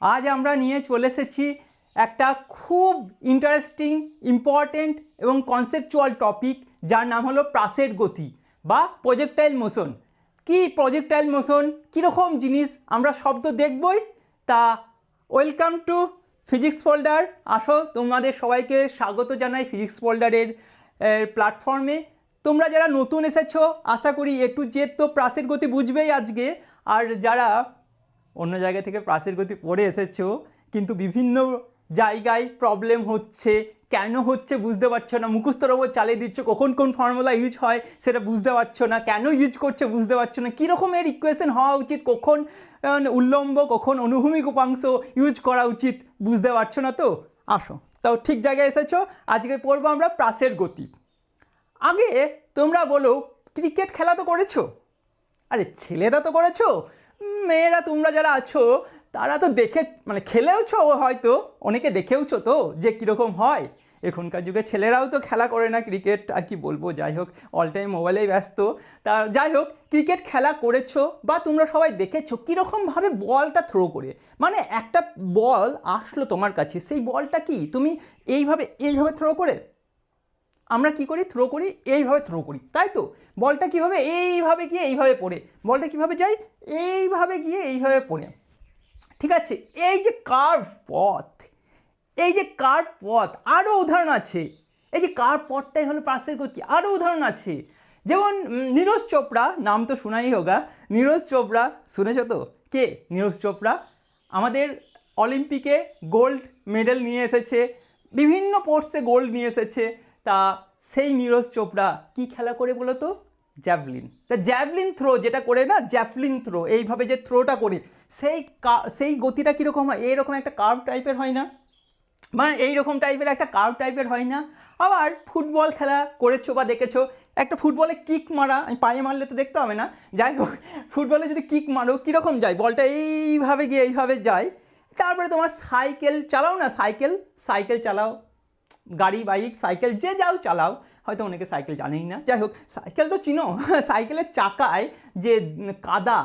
আজ আমরা নিয়ে চলে এসেছি একটা খুব ইন্টারেস্টিং ইম্পর্টেন্ট এবং কনসেপচুয়াল টপিক, যার নাম হলো প্রাসের গতি বা প্রজেক্টাইল মোশন। কি প্রজেক্টাইল মোশন, কীরকম জিনিস আমরা শব্দ দেখবই। তা ওয়েলকাম টু ফিজিক্স ফোল্ডার। আসো, তোমাদের সবাইকে স্বাগত জানাই ফিজিক্স ফোল্ডারের প্ল্যাটফর্মে। তোমরা যারা নতুন এসেছো, আশা করি এ টু জেড তো প্রাসের গতি বুঝবেই আজকে। আর যারা অন্য জায়গা থেকে প্রাসের গতি পড়ে এসেছো কিন্তু বিভিন্ন জায়গায় প্রবলেম হচ্ছে, কেন হচ্ছে বুঝতে পারছো না, মুখস্থর ওপর চালিয়ে দিচ্ছ, কখন কোন ফর্মুলা ইউজ হয় সেটা বুঝতে পারছো না, কেন ইউজ করছে বুঝতে পারছো না, কীরকমের ইকুয়েশন হওয়া উচিত, কখন উল্লম্ব কখন অনুভূমিক উপাংশ ইউজ করা উচিত বুঝতে পারছো না। তো আসো, তাও ঠিক জায়গায় এসেছো। আজকে পড়বো আমরা প্রাসের গতি। আগে তোমরা বলো, ক্রিকেট খেলা তো করেছো? আরে ছেলেরা তো করেছো, মেয়েরা তোমরা যারা আছো তারা তো দেখে মানে খেলেওছো, হয়তো অনেকে দেখেওছো তো যে কীরকম হয়। এখনকার যুগে ছেলেরাও তো খেলা করে না ক্রিকেট, আর কি বলবো, যাই হোক অল টাইম মোবাইলেই ব্যস্ত। তা যাই হোক, ক্রিকেট খেলা করেছো বা তোমরা সবাই দেখেছো কীরকমভাবে বলটা থ্রো করে। মানে একটা বল আসলো তোমার কাছে, সেই বলটা কি তুমি এইভাবে থ্রো করে, আমরা কি করি, থ্রো করি এইভাবে থ্রো করি, তাই তো? বলটা কীভাবে এইভাবে গিয়ে এইভাবে পড়ে, বলটা কীভাবে যায় এইভাবে গিয়ে এইভাবে পড়ে, ঠিক আছে? এই যে কার্ভ পথ, এই যে কার্ভ পথ, আরও উদাহরণ আছে। এই যে কার্ভ পথটাই হলো প্রাসের গতি। আরও উদাহরণ আছে, যেমন নীরজ চোপড়া, নাম তো শোনাই হোগা। নীরজ চোপড়া শুনেছো তো? কে নীরজ চোপড়া? আমাদের অলিম্পিকে গোল্ড মেডেল নিয়ে এসেছে, বিভিন্ন স্পোর্টসে গোল্ড নিয়ে এসেছে। তা সেই নীরজ চোপড়া কি খেলা করে বলো তো? জ্যাভলিন। তা জ্যাভলিন থ্রো যেটা করে না, জ্যাভলিন থ্রো, এইভাবে যে থ্রোটা করে, সেই গতিটা কীরকম হয়? এইরকম একটা কার্ভ টাইপের হয় না? মানে এইরকম টাইপের একটা কার্ভ টাইপের হয় না? আবার ফুটবল খেলা করেছো বা দেখেছো, একটা ফুটবলে কিক মারা, আমি পায়ে মারলে তো দেখতে হবে না, যাই হোক ফুটবলে যদি কিক মারো কীরকম যায়, বলটা এইভাবে গিয়ে এইভাবে যায়। তারপরে তোমার সাইকেল চালাও না, সাইকেল চালাও, গাড়ি বাইক সাইকেল যে যাও চালাও, হয়তো অনেকে সাইকেল জানেই না, যাই হোক সাইকেল তো চিনো। সাইকেলের চাকায় যে কাদা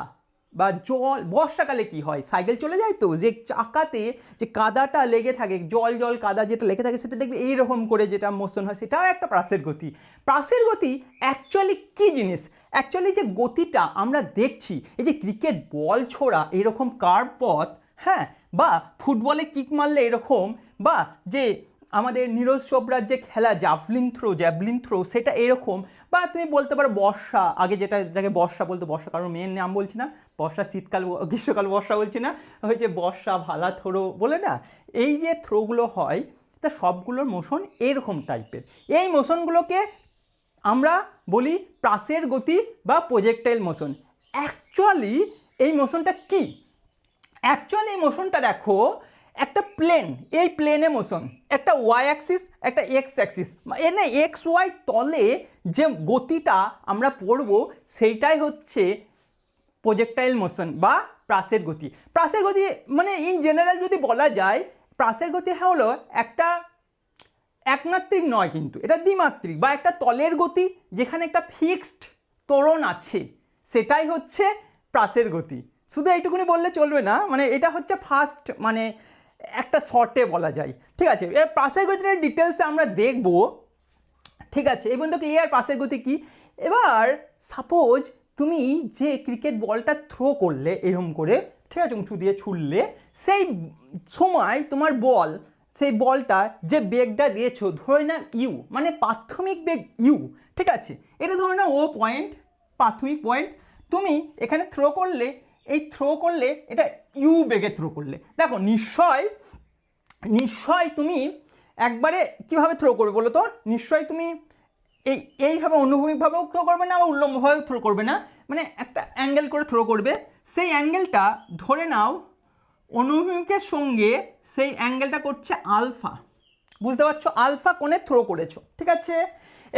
বা জল, বর্ষাকালে কি হয়, সাইকেল চলে যায় তো, যে চাকাতে যে কাদাটা লেগে থাকে, জল কাদা যেটা লেগে থাকে, সেটা দেখবে এইরকম করে যেটা মোশন হয়, সেটাও একটা প্রাসের গতি। প্রাসের গতি অ্যাকচুয়ালি কী জিনিস? অ্যাকচুয়ালি যে গতিটা আমরা দেখছি, এই যে ক্রিকেট বল ছোড়া এরকম কার্ভ পথ, হ্যাঁ, বা ফুটবলে কিক মারলে এরকম, বা যে আমাদের নীরজ চোপড়ার যে খেলা জ্যাভলিন থ্রো সেটা এরকম, বা তুমি বলতে পারো বর্ষা, আগে যাকে বর্ষা বলতো, বর্ষা কারোর মেয়ের নাম বলছি না, বর্ষা শীতকাল গ্রীষ্মকাল বর্ষা বলছি না, ওই যে বর্ষা ভালা থ্রো বলে না, এই যে থ্রোগুলো হয় তা সবগুলোর মোশন এরকম টাইপের। এই মোশনগুলোকে আমরা বলি প্রাসের গতি বা প্রজেক্টাইল মোশন। অ্যাকচুয়ালি এই মোশনটা কি? অ্যাকচুয়ালি এই মোশনটা দেখো, একটা প্লেন, এই প্লেনে মোশন, একটা ওয়াই অ্যাক্সিস একটা এক্স অ্যাক্সিস, এর না এক্স ওয়াই তলে যে গতিটা আমরা পড়ব সেইটাই হচ্ছে প্রজেক্টাইল মোশন বা প্রাসের গতি। প্রাসের গতি মানে ইন জেনারেল যদি বলা যায়, প্রাসের গতি হলো একটা একমাত্রিক নয়, কিন্তু এটা দ্বিমাত্রিক, বা একটা তলের গতি যেখানে একটা ফিক্সড ত্বরণ আছে, সেটাই হচ্ছে প্রাসের গতি। শুধু এইটুকুনি বললে চলবে না, মানে এটা হচ্ছে ফার্স্ট, মানে একটা শর্টে বলা যায়, ঠিক আছে? এর প্রাসের গতির ডিটেলসে আমরা দেখব, ঠিক আছে? এই পর্যন্ত ক্লিয়ার প্রাসের গতি কি? এবার সাপোজ তুমি যে ক্রিকেট বলটা থ্রো করলে এরকম করে, ঠিক আছে, উঁচু দিয়ে ছুড়লে, সেই সময় তোমার বল, সেই বলটা যে বেগটা দিয়েছো, ধরে না ইউ, মানে প্রাথমিক বেগ ইউ, ঠিক আছে? এটা ধরে না ও পয়েন্ট, প্রাথমিক পয়েন্ট, তুমি এখানে থ্রো করলে, এই থ্রো করলে এটা ইউ বেগে থ্রো করলে, দেখো নিশ্চয় তুমি একবারে কীভাবে থ্রো করবে বলো তো? নিশ্চয়ই তুমি এইভাবে অনুভূমিকভাবেও থ্রো করবে না, বা উল্লম্বভাবেও থ্রো করবে না, মানে একটা অ্যাঙ্গেল করে থ্রো করবে। সেই অ্যাঙ্গেলটা ধরে নাও অনুভূমিকের সঙ্গে সেই অ্যাঙ্গেলটা করছে আলফা, বুঝতে পারছো? আলফা কোণে থ্রো করেছো, ঠিক আছে?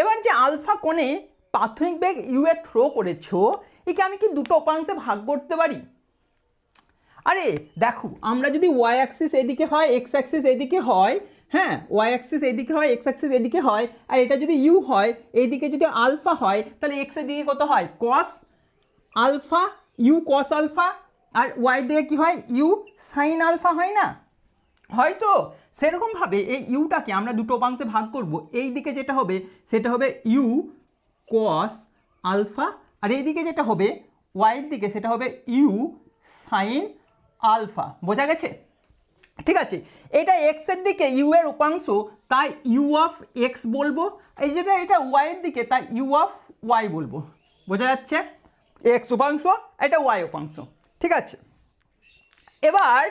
এবার যে আলফা কোণে প্রাথমিক বেগ ইউ এ থ্রো করেছো, একে আমি কি দুটো উপাংশে ভাগ করতে পারি? আরে দেখো, আমরা যদি ওয়াই অ্যাক্সিস এদিকে হয়, এক্স অ্যাক্সিস এদিকে হয়, হ্যাঁ, ওয়াই অ্যাক্সিস এদিকে হয়, এক্স অ্যাক্সিস এদিকে হয়, আর এটা যদি ইউ হয়, এইদিকে যদি আলফা হয়, তাহলে এক্স এর দিকে কত হয়? Cos alpha, U cos alpha, আর ওয়াই দিকে কী হয়, ইউ সাইন আলফা হয় না, হয়তো সেরকমভাবে এই ইউটাকে আমরা দুটো উপাংশে ভাগ করব। এই দিকে যেটা হবে সেটা হবে ইউ কস আলফা, আর এই দিকে যেটা হবে ওয়াইয়ের দিকে সেটা হবে ইউ সাইন আলফা। বোঝা গেছে? ঠিক আছে, এটা এক্সের দিকে ইউ এর উপাংশ, তাই ইউ অফ এক্স বলবো। এই যেটা এটা ওয়াইয়ের দিকে, তাই ইউ অফ ওয়াই বলবো। বোঝা যাচ্ছে? এক্স উপাংশ, এটা ওয়াই উপাংশ। ঠিক আছে, এবার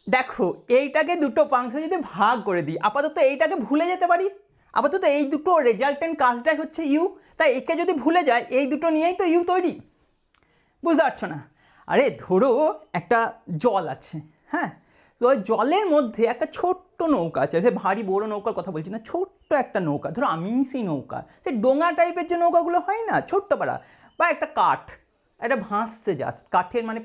দেখো এইটাকে দুটো উপাংশ যদি ভাগ করে দিই, আপাতত এইটাকে ভুলে যেতে পারি। আপাতত এই দুটো রেজাল্টেন্ট কাজটাই হচ্ছে ইউ, তাই একে যদি ভুলে যায় এই দুটো নিয়েই তো ইউ তৈরি। বুঝতে পারছো না? আরে ধরো একটা জল আছে, হ্যাঁ, তো ওই জলের মধ্যে একটা ছোট্ট নৌকা আছে, সে ভারী বড় নৌকার কথা বলছি না, ছোট্ট একটা নৌকা, ধরো আমিষি নৌকা, সে ডোঙা টাইপের যে নৌকাগুলো হয় না ছোট্ট পাড়া, বা একটা কাঠ, একটা ভাসছে, জাস্ট কাঠের মানে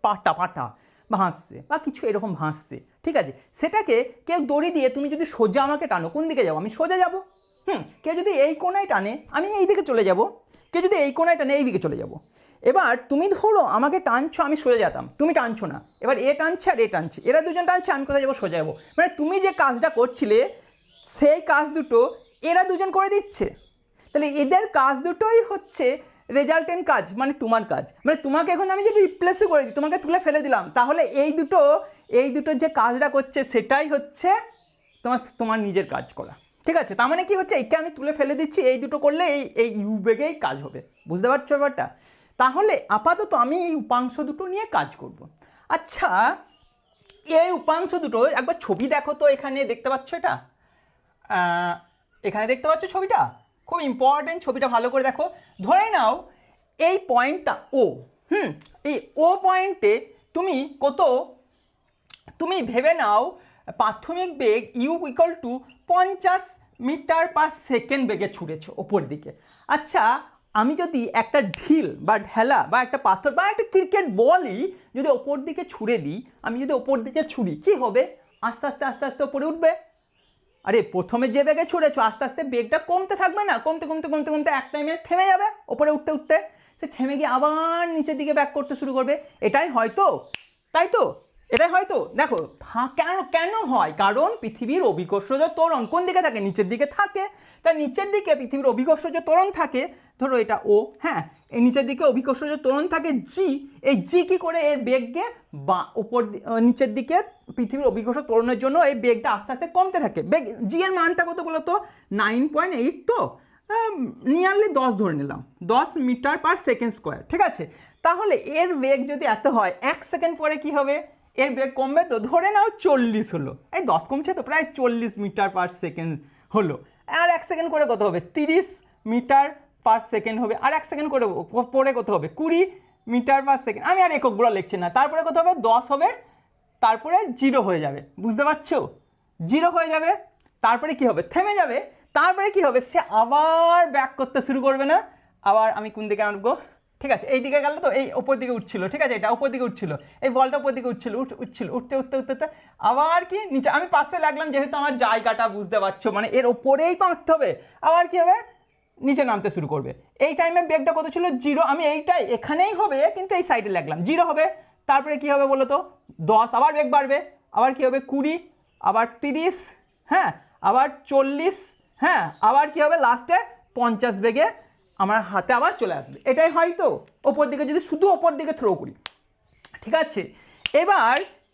পাটা পাটা ভাসছে বা কিছু এরকম ভাসছে। ঠিক আছে, সেটাকে কেউ দড়ি দিয়ে তুমি যদি সোজা আমাকে টানো, কোন দিকে যাবো? আমি সোজা যাব। কেউ যদি এই কোণায় টানে আমি এই দিকে চলে যাব, কেউ যদি এই কোণায় টানে এই দিকে চলে যাব। এবার তুমি ধরো আমাকে টানছো, আমি সোজা যেতাম, তুমি টানছো না, এবার এ টানছে আর এ টানছে, এরা দুজন টানছে, আমি কোথায় যাবো? সোজা যাবো। মানে তুমি যে কাজটা করছিলে সেই কাজ দুটো এরা দুজন করে দিচ্ছে, তাহলে এদের কাজ দুটোই হচ্ছে রেজাল্টেন্ট কাজ, মানে তোমার কাজ। মানে তোমাকে এখন আমি যদি রিপ্লেসও করে দিই, তোমাকে তুলে ফেলে দিলাম, তাহলে এই দুটো যে কাজটা করছে সেটাই হচ্ছে তোমার নিজের কাজ করা। ঠিক আছে, তার মানে কি হচ্ছে, একে আমি তুলে ফেলে দিচ্ছি, এই দুটো করলে এই ইউ বেগেই কাজ হবে। বুঝতে পারছো ব্যাপারটা? তাহলে আপাতত আমি এই উপাংশ দুটো নিয়ে কাজ করব। আচ্ছা, এই উপাংশ দুটো একবার ছবি দেখো তো, এখানে দেখতে পাচ্ছ, এটা এখানে দেখতে পাচ্ছ ছবিটা, খুব ইম্পর্টেন্ট, ছবিটা ভালো করে দেখো। ধরে নাও এই পয়েন্টটা ও, এই ও পয়েন্টে তুমি ভেবে নাও প্রাথমিক বেগ U equal to 50 metre per second বেগে ছুটেছো ওপর দিকে। আচ্ছা, আমি যদি একটা ঢিল বা ঢেলা বা একটা পাথর বা একটা ক্রিকেট বলই যদি ওপর দিকে ছুঁড়ে দিই, আমি যদি ওপর দিকে ছুঁড়ি, কি হবে? আস্তে আস্তে আস্তে আস্তে ওপরে উঠবে। আরে প্রথমে যে বেগে ছুঁড়েছো আস্তে আস্তে বেগটা কমতে থাকবে না, কমতে কমতে কমতে কমতে এক টাইমে থেমে যাবে ওপরে উঠতে উঠতে, সে থেমে গিয়ে আবার নিচের দিকে ব্যাক করতে শুরু করবে। এটাই হয়তো, তাই তো? এটাই হয়তো। দেখো কেন হয়? কারণ পৃথিবীর অভিকর্ষজ ত্বরণ কোন দিকে থাকে? নিচের দিকে থাকে। তাই নিচের দিকে পৃথিবীর অভিকর্ষজ ত্বরণ থাকে, ধরো এটা ও, হ্যাঁ, এই নিচের দিকে অভিকর্ষজ ত্বরণ থাকে জি। এই জি কি করে এর বেগকে বা উপর নিচের দিকে পৃথিবীর অভিকর্ষজ ত্বরণের জন্য এই বেগটা আস্তে আস্তে কমতে থাকে। বেগ জি এর মানটা কত বলো তো? 9.8, তো নিয়ারলি 10 ধরে নিলাম, 10 মিটার পার সেকেন্ড স্কোয়ার। ঠিক আছে, তাহলে এর বেগ যদি এত হয়, 1 সেকেন্ড পরে কি হবে? এর বেগ কমবে, তো ধরে নাও 40 হলো, এই 10 কমছে তো প্রায় 40 মিটার পার সেকেন্ড হলো। আর 1 সেকেন্ড করে কত হবে? 30 মিটার পার সেকেন্ড হবে। আর 1 সেকেন্ড করে পরে কত হবে? 20 মিটার পার সেকেন্ড। আমি আর এককগুলো লিখছি না। তারপরে কত হবে? 10 হবে, তারপরে 0 হয়ে যাবে। বুঝতে পারছো? 0 হয়ে যাবে, তারপরে কি হবে? থেমে যাবে। তারপরে কি হবে? সে আবার ব্যাক করতে শুরু করবে না। আবার আমি কোন দিকে আনবো? ঠিক আছে, এই দিকে গেল তো, এই ওপর দিকে উঠছিল, ঠিক আছে, এটা ওপর দিকে উঠছিল, এই বলটা ওপর দিকে উঠছিল, উঠতে উঠতে উঠতে উঠতে আবার কি নিচে, আমি পাশে লাগলাম যেহেতু আমার জায়গাটা, বুঝতে পারছো, মানে এর ওপরেই তো আঁকতে হবে। আবার কি হবে? নিচে নামতে শুরু করবে। এই টাইমে বেগটা কত ছিল? 0। আমি এইটাই এখানেই হবে কিন্তু এই সাইডে লাগলাম, 0 হবে। তারপরে কি হবে বলো তো? 10, আবার বেগ বাড়বে, আবার কি হবে? 20, আবার 30, হ্যাঁ, আবার 40, হ্যাঁ, আবার কি হবে? লাস্টে 50 বেগে আমার হাতে আবার চলে আসবে। এটাই হয়তো ওপর দিকে যদি শুধু ওপর দিকে থ্রো করি। ঠিক আছে,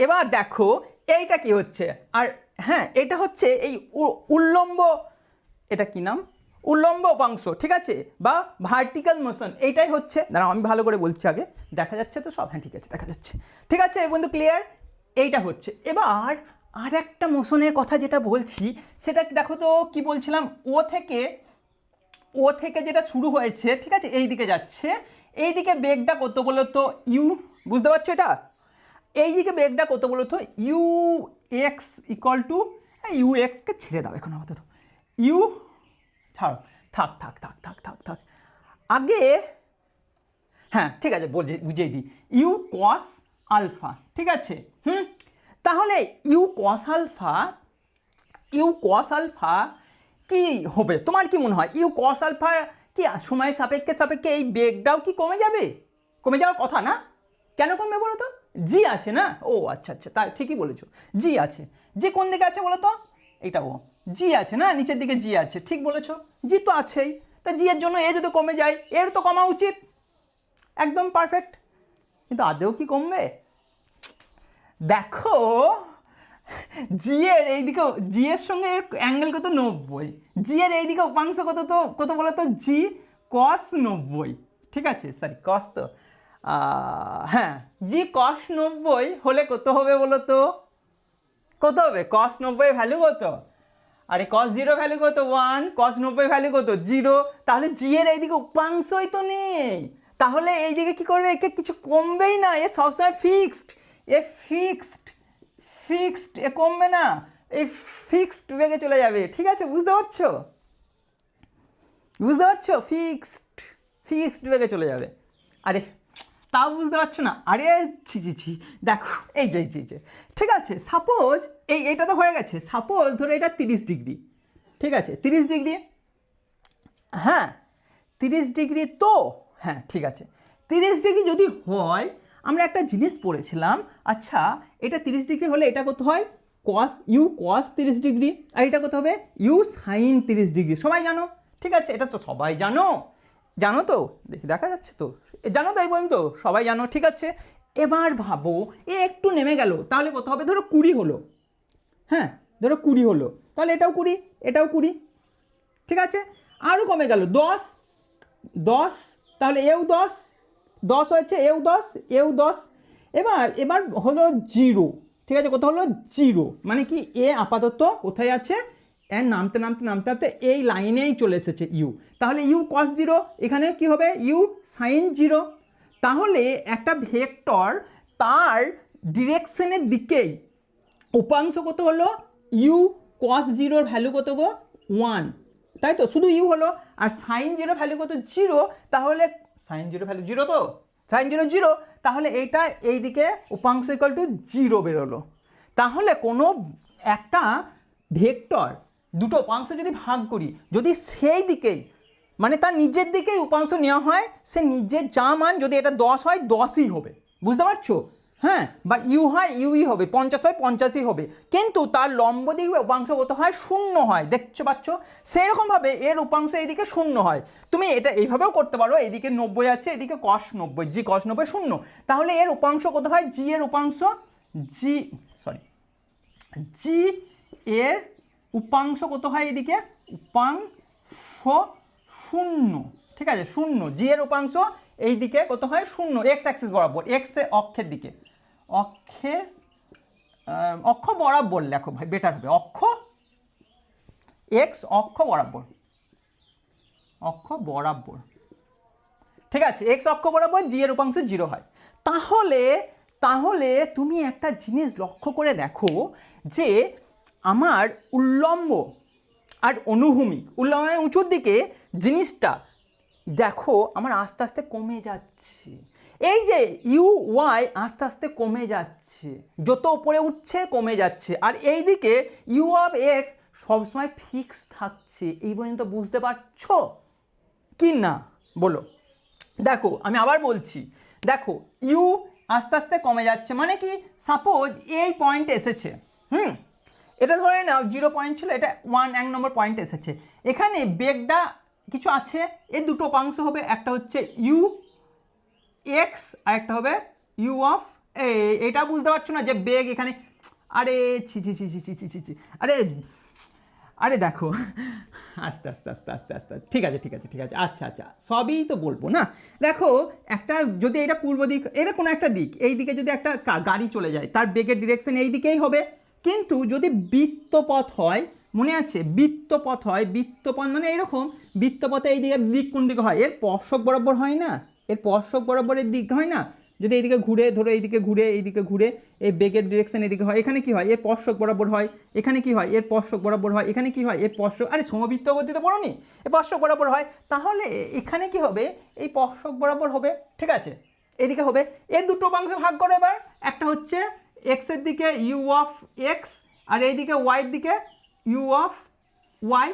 এবার দেখো এইটা কি হচ্ছে। আর হ্যাঁ, এটা হচ্ছে এই উল্লম্ব, এটা কি নাম? উল্লম্ব উপাংশ। ঠিক আছে, বা ভার্টিক্যাল মোশন, এইটাই হচ্ছে। দাঁড়াও আমি ভালো করে বলছি আগে, দেখা যাচ্ছে তো সব? হ্যাঁ ঠিক আছে, দেখা যাচ্ছে। ঠিক আছে বন্ধু, ক্লিয়ার? এইটা হচ্ছে। এবার আর একটা মোশনের কথা যেটা বলছি সেটা দেখো তো, কি বলছিলাম? ও থেকে যেটা শুরু হয়েছে, ঠিক আছে, এই দিকে যাচ্ছে, এই দিকে বেগটা কত বলো তো? ইউ, বুঝতে পারছো এটা? এই দিকে বেগটা কত বলো তো? U X equal to, U এক্সকে ছেড়ে দাও এখন আমাদের, ইউ থাক থাক থাক থাক থাক থাক থাক আগে, হ্যাঁ ঠিক আছে, বুঝিয়ে দিই, ইউ কস আলফা। ঠিক আছে, তাহলে ইউ কস আলফা কি হবে? তোমার কি মনে হয়? ইউ কস আলফা কি সময়ের সাপেক্ষে এই বেগটাও কি কমে যাবে? কমে যাওয়ার কথা না? কেন কমবে বলো তো? জি আছে না, ও আচ্ছা আচ্ছা, তাই ঠিকই বলেছো, জি আছে। জি কোন দিকে আছে বলো তো? এটাও জি আছে না, নিচের দিকে জি আছে, ঠিক বলেছো, জি তো আছেই। তা জি এর জন্য এ যদি কমে যায়, এর তো কমা উচিত, একদম পারফেক্ট। কিন্তু আদৌ কি কমবে? দেখো, জি এর এইদিকে, জি এর সঙ্গে এর অ্যাঙ্গেল কত? 90। জি এর এইদিকে উপাংশ কত, তো কত বলো তো? জি কস 90, ঠিক আছে, সরি কস তো, হ্যাঁ, জি কস 90 হলে কত হবে বলো তো? কত হবে? কস 90 ভ্যালু কত? আরে কস 0 ভ্যালু কত? 1। কস 90 ভ্যালু কত? 0। তাহলে জি এর এইদিকে উপাংশই তো নেই, তাহলে এইদিকে কি করবে? একে কিছু কমবেই না, এ সবসময় ফিক্সড, এ ফিক্সড, ফিক্সড, এ কমবে না, এই ফিক্সড বেগে চলে যাবে, ঠিক আছে, বুঝতে পারছো? বুঝতে পারছো? ফিক্সড, ফিক্সড বেগে চলে যাবে। আরে তাও বুঝতে পারছো না? আরে ছি ছি ছি, দেখো এই যে ঠিক আছে, সাপোজ এইটা তো হয়ে গেছে, সাপোজ ধরো এটা 30 ডিগ্রি, ঠিক আছে, 30 ডিগ্রি, হ্যাঁ 30 ডিগ্রি তো, হ্যাঁ ঠিক আছে, 30 ডিগ্রি যদি হয়, আমরা একটা জিনিস পড়েছিলাম, আচ্ছা এটা 30 ডিগ্রি হলে এটা কত হয়? কস ইউ কস 30 ডিগ্রি, আর এটা কত হবে? ইউ সাইন 30 ডিগ্রি, সবাই জানো, ঠিক আছে, এটা তো সবাই জানো, জানো তো, দেখি দেখা যাচ্ছে তো, জানো তো, এই পর্যন্ত সবাই জানো, ঠিক আছে। এবার ভাবো এ একটু নেমে গেল, তাহলে কত হবে? ধরো 20 হলো, হ্যাঁ ধরো 20 হলো, তাহলে এটাও 20, এটাও 20, ঠিক আছে, আরও কমে গেল 10, 10, তাহলে এও 10, 10 হয়েছে, এও 10, এও 10, এবার হলো 0, ঠিক আছে, কত হলো? 0, মানে কি এ আপাতত কোথায় আছে? এর নামতে নামতে নামতে নামতে এই লাইনেই চলে এসেছে ইউ, তাহলে ইউ কস 0, এখানে কি হবে? U sine 0। তাহলে একটা ভেক্টর তার ডিরেকশনের দিকেই উপাংশ কত হলো? ইউ কস 0 ভ্যালু কত গো? 1, তাই তো, শুধু ইউ হলো, আর সাইন 0 ভ্যালু কত? 0, তাহলে সাইন 0 ভ্যালু 0, তো সাইন 0 0, তাহলে এইটা এই দিকে উপাংশ ইকুয়াল টু 0 বেরোলো। তাহলে কোনো একটা ভেক্টর দুটো উপাংশ যদি ভাগ করি, যদি সেই দিকেই, মানে তার নিজের দিকেই উপাংশ নেওয়া হয়, সে নিজের যা মান, যদি এটা 10 হয় 10ই হবে, বুঝতে পারছো? হ্যাঁ, বা ইউ হয় ইউই হবে, 50 হয় 50ই হবে, কিন্তু তার লম্ব দিকে উপাংশ কত হয়? 0 হয়, দেখছো পাচ্ছ? সেরকমভাবে এর উপাংশ এইদিকে 0 হয়। তুমি এটা এইভাবেও করতে পারো, এইদিকে 90 আছে, এদিকে কস 90, জি কস 90 0, তাহলে এর উপাংশ কত হয়? জি এর উপাংশ, জি সরি, জি এর উপাংশ কত হয়? এদিকে উপাংশ 0, ঠিক আছে, 0, জি এর উপাংশ এইদিকে কত হয়? 0, এক্স অ্যাক্সিস বরাবর, এক্স অক্ষের দিকে, অক্ষের অক্ষ বরাবর লেখো ভাই, বেটার হবে, অক্ষ এক্স অক্ষ বরাবর, অক্ষ বরাবর, ঠিক আছে, এক্স অক্ষ বরাবর জি এর উপাংশ 0 হয়। তাহলে তাহলে তুমি একটা জিনিস লক্ষ্য করে দেখো যে আমার উল্লম্ব আর অনুভূমিক, উল্লম্ব মানে উঁচুর দিকে জিনিসটা দেখো আমার আস্তে আস্তে কমে যাচ্ছে, এই যে ইউ ওয়াই আস্তে আস্তে কমে যাচ্ছে, যত উপরে উঠছে কমে যাচ্ছে, আর এই দিকে ইউ অফ এক্স সবসময় ফিক্স থাকছে, এই পর্যন্ত বুঝতে পারছো কি না বলো? দেখো আমি আবার বলছি, দেখো ইউ আস্তে আস্তে কমে যাচ্ছে, মানে কি, সাপোজ এই পয়েন্টে এসেছে, এটা ধরে নাও 0 পয়েন্ট ছিল, এটা 1 নম্বর পয়েন্ট এসেছে, এখানে বেগটা কিছু আছে, এর দুটো উপাংশ হবে, একটা হচ্ছে ইউ এক্স আর একটা হবে ইউ অফ, এটা বুঝতে পারছো না যে বেগ এখানে, আরে ছি ছি ছি ছি ছি ছি ছি ছি, আরে আরে দেখো, আস্তে আস্তে আস্তে আস্তে আস্তে, ঠিক আছে ঠিক আছে ঠিক আছে, আচ্ছা আচ্ছা সবই তো বলবো না, দেখো একটা যদি এটা পূর্ব দিক, এটা কোনো একটা দিক, এই দিকে যদি একটা গাড়ি চলে যায়, তার বেগের ডিরেকশন এই দিকেই হবে, কিন্তু যদি বৃত্তপথ হয়, মনে আছে বৃত্তপথ হয়, বৃত্তপথ মানে এরকম, বৃত্তপথে এই দিকে দিক কোন দিকে হয়? এর স্পর্শক বরাবর হয় না, এর স্পর্শক বরাবরের দিক হয় না, যদি এইদিকে ঘুরে, ধরো এইদিকে ঘুরে, এইদিকে ঘুরে, এই বেগের ডিরেকশন এদিকে হয়, এখানে কি হয়? এর স্পর্শক বরাবর হয়, এখানে কি হয়? এর স্পর্শক বরাবর হয়, এখানে কি হয়? এর স্পর্শক, আরে সমবৃত্ত গতিতে পড়ো নি, এর স্পর্শক বরাবর হয়, তাহলে এখানে কি হবে? এই স্পর্শক বরাবর হবে, ঠিক আছে, এদিকে হবে, এর দুটো উপাংশে ভাগ করো এবার, একটা হচ্ছে এক্সের দিকে ইউ অফ এক্স, আর এইদিকে ওয়াইয়ের দিকে ইউ অফ ওয়াই,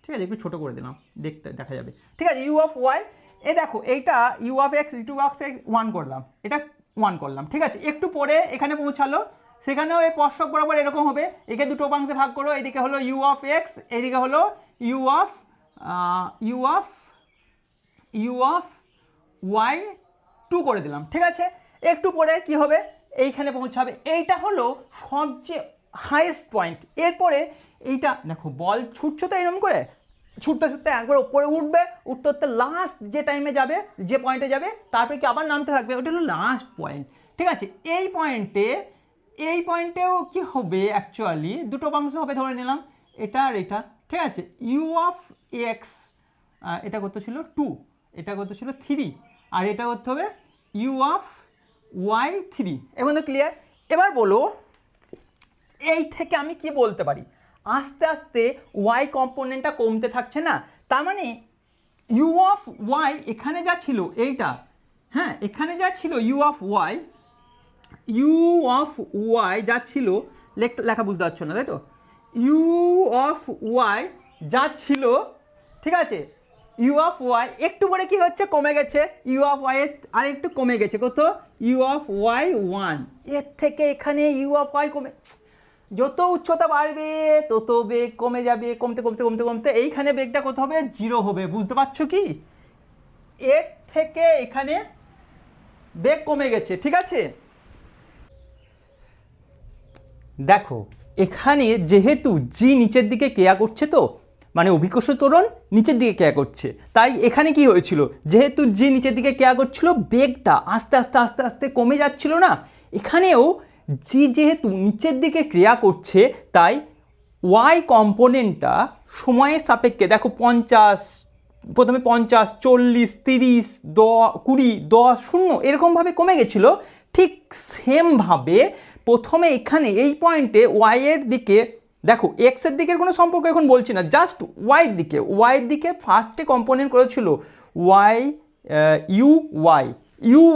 ঠিক আছে, একটু ছোটো করে দিলাম, দেখতে দেখা যাবে, ঠিক আছে, ইউ অফ ওয়াই, এ দেখো এইটা U of X, U of X 1 করলাম, এটা 1 করলাম, ঠিক আছে। একটু পরে এখানে পৌঁছালো, সেখানেও এই স্পর্শক বরাবর এরকম হবে, একে দুটো অংশে ভাগ করো, এদিকে হলো ইউ অফ এক্স, এদিকে হলো U of U of U of Y 2 করে দিলাম, ঠিক আছে। একটু পরে কি হবে, এইখানে পৌঁছাবে, এইটা হলো সবচেয়ে হাইয়েস্ট পয়েন্ট। এরপরে এইটা দেখো বল ছুটছো তো এরকম করে, ছুটতে ছুটতে একবার উপরে উঠবে, উঠতে উঠতে লাস্ট যে টাইমে যাবে, যে পয়েন্টে যাবে, তারপরে কি আবার নামতে থাকবে, ওটা হলো লাস্ট পয়েন্ট, ঠিক আছে। এই পয়েন্টেও কি হবে, অ্যাকচুয়ালি দুটো অংশ হবে ধরে নিলাম, এটা আর এটা, ঠিক আছে। ইউ অফ এক্স, এটা কত ছিল 2, এটা কত ছিল 3, আর এটা করতে হবে ইউ অফ ওয়াই 3। এখন তো ক্লিয়ার। এবার বলো এই থেকে আমি কি বলতে পারি, আস্তে আস্তে ওয়াই কম্পোনেন্টটা কমতে থাকছে না, তার মানে ইউ অফ ওয়াই এখানে যা ছিল এইটা, হ্যাঁ এখানে যা ছিল ইউ অফ ওয়াই যা ছিল, লেখা বুঝতে পারছো না তাই তো, ইউ অফ ওয়াই যা ছিল, ঠিক আছে, ইউ অফ ওয়াই একটু পরে কি হচ্ছে, কমে গেছে, ইউ অফ ওয়াই আর একটু কমে গেছে, কত, ইউ অফ ওয়াই 1, এর থেকে এখানে ইউ অফ ওয়াই কমে, যত উচ্চতা বাড়বে তত বেগ কমে যাবে, কমতে কমতে কমতে কমতে এইখানে বেগটা কত হবে, 0 হবে, বুঝতে পারছো কি, এর থেকে এখানে বেগ কমে গেছে, ঠিক আছে। দেখো এখানে যেহেতু জি নিচের দিকে ক্রিয়া করছে, তো মানে অভিকর্ষ ত্বরণ নিচের দিকে ক্রিয়া করছে, তাই এখানে কি হয়েছিল, যেহেতু জি নিচের দিকে ক্রিয়া করছিল, বেগটা আস্তে আস্তে আস্তে আস্তে কমে যাচ্ছিল না, এখানেও জি যেহেতু নিচের দিকে ক্রিয়া করছে, তাই ওয়াই কম্পোনেন্টটা সময়ের সাপেক্ষে দেখো 50, প্রথমে 50, 40, 30, 20, 10, 0 এরকমভাবে কমে গেছিলো। ঠিক সেমভাবে প্রথমে এখানে এই পয়েন্টে ওয়াইয়ের দিকে দেখো, এক্সের দিকের কোনো সম্পর্ক এখন বলছি না, জাস্ট ওয়াইয়ের দিকে ফার্স্টে কম্পোনেন্ট করেছিল ওয়াই ইউ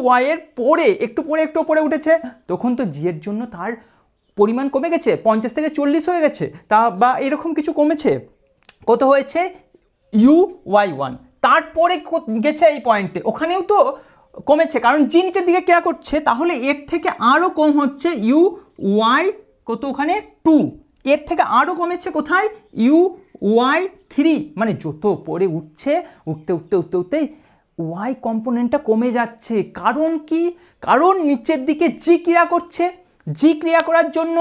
ওয়াইয়ের পরে একটু পরে উঠেছে, তখন তো জি এর জন্য তার পরিমাণ কমে গেছে, 50 থেকে 40 হয়ে গেছে, তা বা এরকম কিছু কমেছে, কত হয়েছে ইউ ওয়াই 1, তারপরে গেছে এই পয়েন্টে, ওখানেও তো কমেছে কারণ জি নিচের দিকে ক্রিয়া করছে, তাহলে এর থেকে আরও কম হচ্ছে ইউ ওয়াই কত, ওখানে 2, এর থেকে আরও কমেছে কোথায়, ইউ ওয়াই 3, মানে যত পরে উঠছে, উঠতে ওয়াই কম্পোনেন্টটা কমে যাচ্ছে। কারণ কি, কারণ নিচের দিকে জি ক্রিয়া করছে, জি ক্রিয়া করার জন্য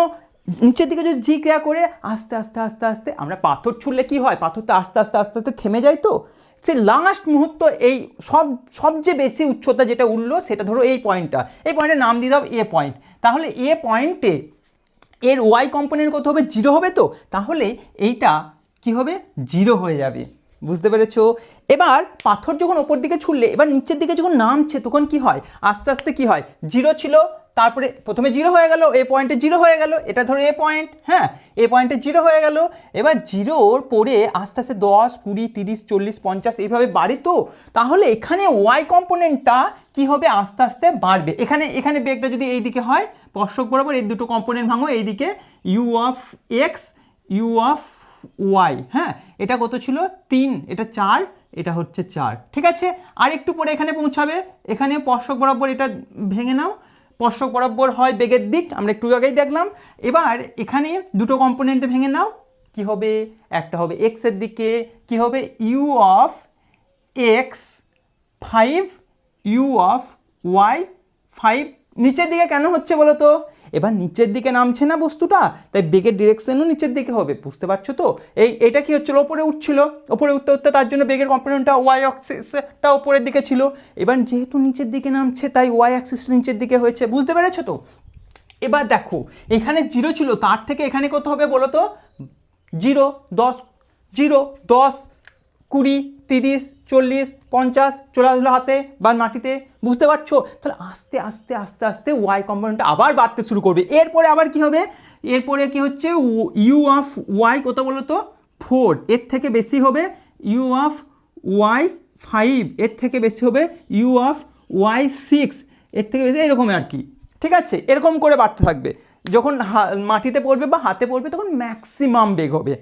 নিচের দিকে যদি জি ক্রিয়া করে আস্তে আস্তে আস্তে আস্তে, আমরা পাথর ছুড়লে কি হয়, পাথরটা আস্তে আস্তে আস্তে আস্তে থেমে যায়, তো সে লাস্ট মুহূর্ত এই সবচেয়ে বেশি উচ্চতা যেটা উঠলো সেটা ধরো এই পয়েন্টের নাম দিয়ে দাও এ পয়েন্ট, তাহলে এ পয়েন্টে এর ওয়াই কম্পোনেন্ট কত হবে, 0 হবে, তো তাহলে এইটা কি হবে, 0 হয়ে যাবে, বুঝতে পেরেছো। এবার পাথর যখন ওপর দিকে ছুড়লে, এবার নিচের দিকে যখন নামছে তখন কি হয়, আস্তে আস্তে কি হয়, 0 ছিল, তারপরে প্রথমে 0 হয়ে গেল, এ পয়েন্টে 0 হয়ে গেল, এটা ধরো এ পয়েন্ট, হ্যাঁ এ পয়েন্টে 0 হয়ে গেল, এবার 0-র পরে আস্তে আস্তে 10, 20, 30, 40, 50 এইভাবে বাড়ে, তো তাহলে এখানে ওয়াই কম্পোনেন্টটা কি হবে, আস্তে আস্তে বাড়বে। এখানে বেগটা যদি এই দিকে হয়, স্পর্শক বরাবর এই দুটো কম্পোনেন্ট ভাঙো, এইদিকে U of X, U of Y, হ্যাঁ এটা কত ছিল 3, এটা 4, এটা হচ্ছে 4, ঠিক আছে। আর একটু পরে এখানে পৌঁছাবে, এখানে স্পর্শক বরাবর এটা ভেঙে নাও, স্পর্শক বরাবর হয় বেগের দিক, আমরা একটু আগেই দেখলাম। এবার এখানে দুটো কম্পোনেন্টে ভেঙে নাও, কি হবে, একটা হবে এক্স এর দিকে, কি হবে U of X 5, U of Y 5, নিচের দিকে কেন হচ্ছে বলো তো, এবার নিচের দিকে নামছে না বস্তুটা, তাই বেগের ডিরেকশনও নিচের দিকে হবে, বুঝতে পারছো তো। এটা কি হচ্ছিল, ওপরে উঠছিল, ওপরে উঠতে তার জন্য বেগের কম্পোনেন্টটা ওয়াই অ্যাক্সিসটা ওপরের দিকে ছিল, এবার যেহেতু নিচের দিকে নামছে তাই ওয়াই অ্যাক্সিসটা নিচের দিকে হয়েছে, বুঝতে পেরেছো তো। এবার দেখো এখানে 0 ছিল, তার থেকে এখানে কত হবে বলো তো, 0, 10, 0, 10, 20, 30, 40, 50 চলে আসলো হাতে বা মাটিতে, বুঝতে পারছো। তাহলে আস্তে আস্তে আস্তে আস্তে ওয়াই কম্পোনেন্টটা আবার বাড়তে শুরু করবে, এরপরে আবার কি হবে, এরপরে কি হচ্ছে ইউ অফ ওয়াই কত বলো তো 4, এর থেকে বেশি হবে ইউ অফ ওয়াই 5, এর থেকে বেশি হবে ইউ অফ ওয়াই 6, এর থেকে বেশি, এরকম আর কি, ঠিক আছে। এরকম করে বাড়তে থাকবে, যখন মাটিতে পড়বে বা হাতে পড়বে তখন ম্যাক্সিমাম বেগ হবে,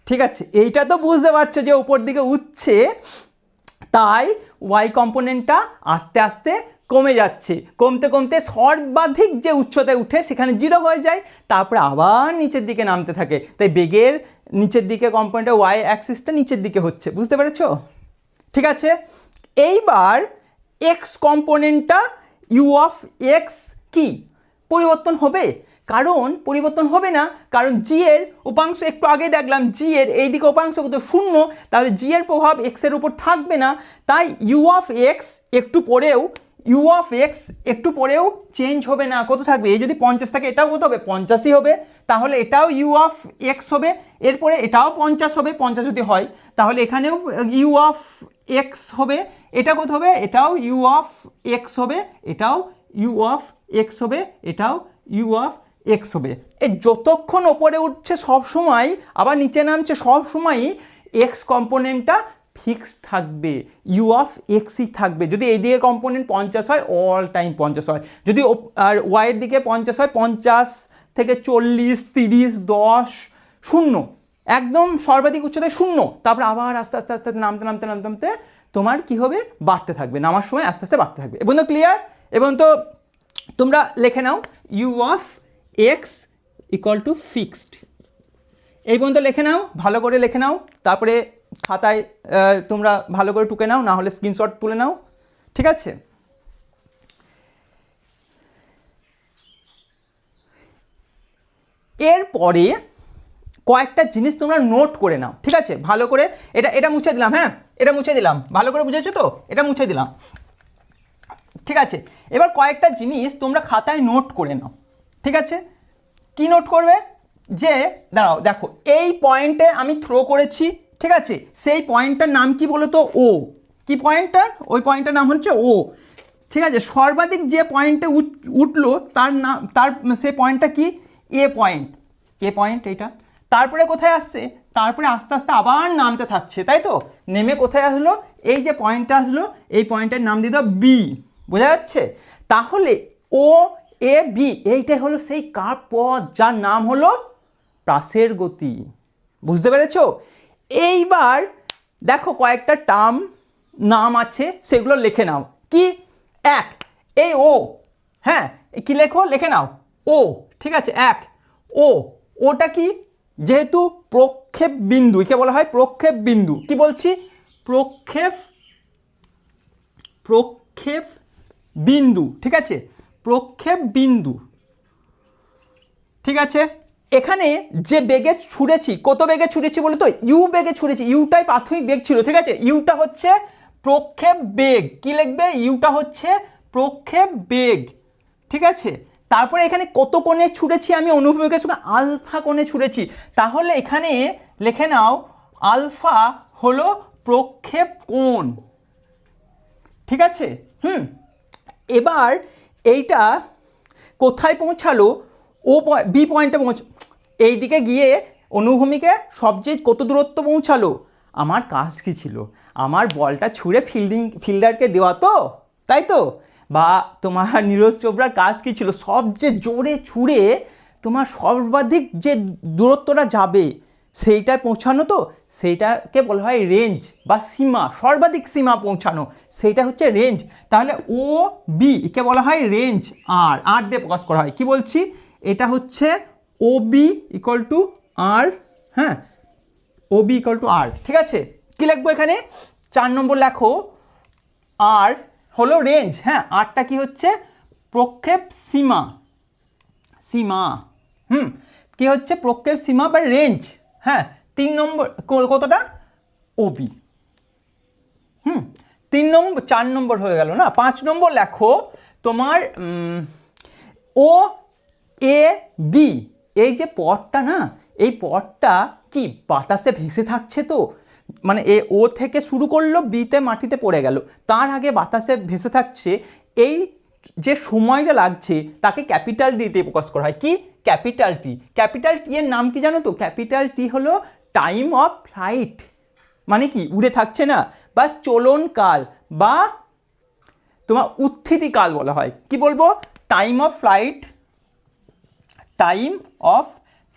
ঠিক আছে। এইটা তো বুঝতে পারছো যে উপর দিকে উঠছে, তাই ওয়াই কম্পোনেন্টটা আস্তে আস্তে কমে যাচ্ছে, কমতে কমতে সর্বাধিক যে উচ্চতায় উঠে সেখানে 0 হয়ে যায়, তারপরে আবার নিচের দিকে নামতে থাকে। তাই বেগের নিচের দিকে কম্পোনেন্টটা ওয়াই অ্যাক্সিসটা নিচের দিকে হচ্ছে, বুঝতে পেরেছো? ঠিক আছে, এইবার এক্স কম্পোনেন্টটা ইউ অফ এক্স কি পরিবর্তন হবে? কারণ পরিবর্তন হবে না, কারণ জি এর উপাংশ একটু আগে দেখলাম জি এর এই দিকে উপাংশ কত 0, তাহলে জি এর প্রভাব এক্সের উপর থাকবে না। তাই ইউ অফ এক্স একটু পরেও চেঞ্জ হবে না, কত থাকবে? এই যদি 50 থাকে এটাও কত হবে? 50ই হবে। তাহলে এটাও ইউ অফ এক্স হবে, এরপরে এটাও 50 হবে, 50 যদি হয় তাহলে এখানেও ইউ অফ এক্স হবে। এটা কত হবে? এটাও ইউ অফ এক্স হবে, এটাও ইউ অফ এক্স হবে, এটাও ইউ অফ এক্স হবে। এই যতক্ষণ ওপরে উঠছে সব সময়, আবার নিচে নামছে সব সময়ই এক্স কম্পোনেন্টটা ফিক্সড থাকবে, ইউ অফ এক্সই থাকবে। যদি এই দিকে কম্পোনেন্ট 50 হয় অল টাইম 50 হয়, যদি আর ওয়াইয়ের দিকে 50 হয় 50 থেকে 40, 30, 10, 0, একদম সর্বাধিক উচ্চতায় 0, তারপর আবার আস্তে আস্তে আস্তে নামতে তোমার কি হবে? বাড়তে থাকবে, নামার সময় আস্তে আস্তে বাড়তে থাকবে। এবং তো ক্লিয়ার? এবং তো তোমরা লিখে নাও U of X equal to fixed, এই পর্যন্ত লিখে নাও, ভালো করে লিখে নাও, তারপরে খাতায় তোমরা ভালো করে টুকে নাও, না হলে স্ক্রিনশট তুলে নাও, ঠিক আছে? এরপরে কয়েকটা জিনিস তোমরা নোট করে নাও, ঠিক আছে? ভালো করে এটা মুছে দিলাম, হ্যাঁ এটা মুছে দিলাম, ভালো করে বুঝেছো তো? এটা মুছে দিলাম, ঠিক আছে? এবার কয়েকটা জিনিস তোমরা খাতায় নোট করে নাও, ঠিক আছে? কি নোট করবে? যে দাঁড়াও, দেখো এই পয়েন্টে আমি থ্রো করেছি, ঠিক আছে? সেই পয়েন্টটার নাম কি বলো তো? ও। কি পয়েন্টটার? ওই পয়েন্টটার নাম হচ্ছে ও, ঠিক আছে? সর্বাধিক যে পয়েন্টে উঠলো তার নাম, তার সেই পয়েন্টটা কি? এ পয়েন্ট এইটা। তারপরে কোথায় আসছে? তারপরে আস্তে আস্তে আবার নামতে থাকছে, তাই তো? নেমে কোথায় আসলো? এই যে পয়েন্টটা আসলো, এই পয়েন্টের নাম দিয়ে দাও বি, বোঝা যাচ্ছে? তাহলে ও এ বি এইটাই হলো সেই কার্ভ পথ যার নাম হলো প্রাসের গতি, বুঝতে পেরেছো? এইবার দেখো কয়েকটা টার্ম নাম আছে, সেগুলো লিখে নাও। কি? এক, এই ও, হ্যাঁ কি লেখো? লিখে নাও ও, ঠিক আছে? এক ও, ওটা কি? যেহেতু প্রক্ষেপ বিন্দু, একে বলা হয় প্রক্ষেপ বিন্দু। কি বলছি? প্রক্ষেপ বিন্দু, ঠিক আছে? প্রক্ষেপ বিন্দু, ঠিক আছে? এখানে যে বেগে ছুঁড়েছি, কত বেগে ছুঁড়েছি বলো তো? ইউ বেগে ছুঁড়েছি, ইউটাই প্রাথমিক বেগ ছিল, ঠিক আছে? ইউটা হচ্ছে প্রক্ষেপ বেগ। কি লিখবে? ইউটা হচ্ছে প্রক্ষেপ বেগ, ঠিক আছে? তারপরে এখানে কত কোণে ছুঁড়েছি আমি? অনুভবেগের সঙ্গে আলফা কোণে ছুঁড়েছি। তাহলে এখানে লিখে নাও আলফা হলো প্রক্ষেপ কোণ, ঠিক আছে? এবার এইটা কোথায় পৌঁছালো? ও বি পয়েন্টে এই দিকে গিয়ে অনুভূমিকে সবচেয়ে কত দূরত্ব পৌঁছালো? আমার কাজ কি ছিল? আমার বলটা ছুঁড়ে ফিল্ডারকে দেওয়া, তো তাই তো? বা তোমার নীরজ চোপড়ার কাজ কি ছিল? সবচেয়ে জোরে ছুঁড়ে তোমার সর্বাধিক যে দূরত্বটা যাবে সেইটায় পৌঁছানো, তো সেইটাকে বলা হয় রেঞ্জ বা সীমা, সর্বাধিক সীমা পৌঁছানো, সেইটা হচ্ছে রেঞ্জ। তাহলে ও বি কে বলা হয় রেঞ্জ, আর দিয়ে প্রকাশ করা হয়। কি বলছি? এটা হচ্ছে ও বি ইকুয়াল টু আর, হ্যাঁ ও বি ইকুয়াল টু আর, ঠিক আছে? কি লিখবো এখানে? 4 নম্বর লেখো আর হলো রেঞ্জ, হ্যাঁ আরটা কি হচ্ছে? প্রক্ষেপ সীমা, কি হচ্ছে? প্রক্ষেপ সীমা বা রেঞ্জ, হ্যাঁ। 3 নম্বর কতটা? ওবি, 3 নম্বর, 4 নম্বর হয়ে গেল না? 5 নম্বর লেখো তোমার ও এ বি, এই যে পথটা না, এই পথটা কি বাতাসে ভেসে থাকছে, তো মানে এ ও থেকে শুরু করলো, বিতে মাটিতে পড়ে গেল, তার আগে বাতাসে ভেসে থাকছে। এই যে সময়টা লাগছে তাকে ক্যাপিটাল ডিতে প্রকাশ করা হয়। কি? Capital T. ক্যাপিটাল টি এর নাম কি জানো তো? ক্যাপিটাল টি হলো টাইম অফ ফ্লাইট, মানে কি উড়ে থাকছে না, বা চলনকাল, বা তোমার উত্থিতিকাল বলা হয়। কি বলবো? টাইম অফ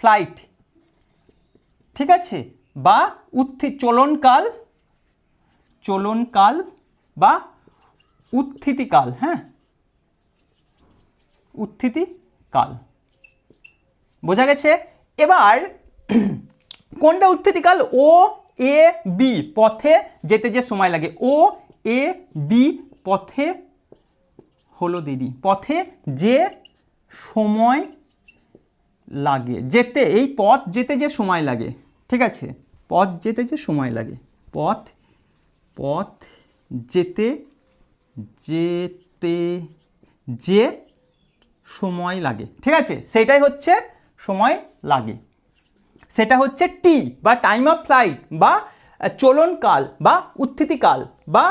ফ্লাইট, ঠিক আছে? বা চলনকাল বা উত্থিতিকাল, হ্যাঁ উত্থিতিকাল। বোঝা গেছে? এবার কোনটা উত্থিতিকাল? ও এ বি পথে যেতে যে সময় লাগে, ও এ বি পথে হলো দেরি, পথে যে সময় লাগে, যেতে, এই পথ যেতে যে সময় লাগে, ঠিক আছে, পথ যেতে যে সময় লাগে, পথ পথ যেতে যেতে যে সময় লাগে, ঠিক আছে, সেটাই হচ্ছে সময় লাগে, সেটা হচ্ছে টি বা টাইম অফ ফ্লাইট বা চলনকাল বা উত্থিতিকাল বা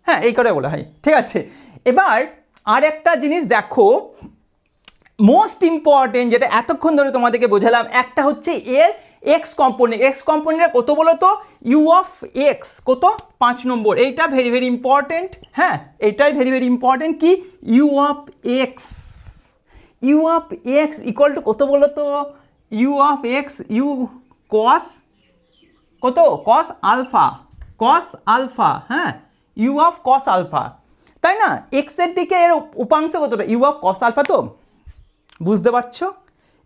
হ্যাঁ এই করে বলা হয়, ঠিক আছে। এবার আর একটা জিনিস দেখো, মোস্ট ইম্পর্টেন্ট, যেটা এতক্ষণ ধরে তোমাদেরকে বোঝালাম, একটা হচ্ছে এর এক্স কম্পোনেন্ট। এক্স কম্পোনেন্টটা কত বলো তো? ইউ অফ এক্স কত? 5 নম্বর। এইটা ভেরি ভেরি ইম্পর্টেন্ট, হ্যাঁ এইটাই ভেরি ভেরি ইম্পর্টেন্ট। কি? U of X, U of X equal to কত বলো তো? U of X, U cos কত? কস আলফা, কস আলফা, হ্যাঁ ইউ অফ কস আলফা, তাই না? এক্সের দিকে এর উপাংশ কতটা? ইউ অফ কস আলফা, তো বুঝতে পারছো?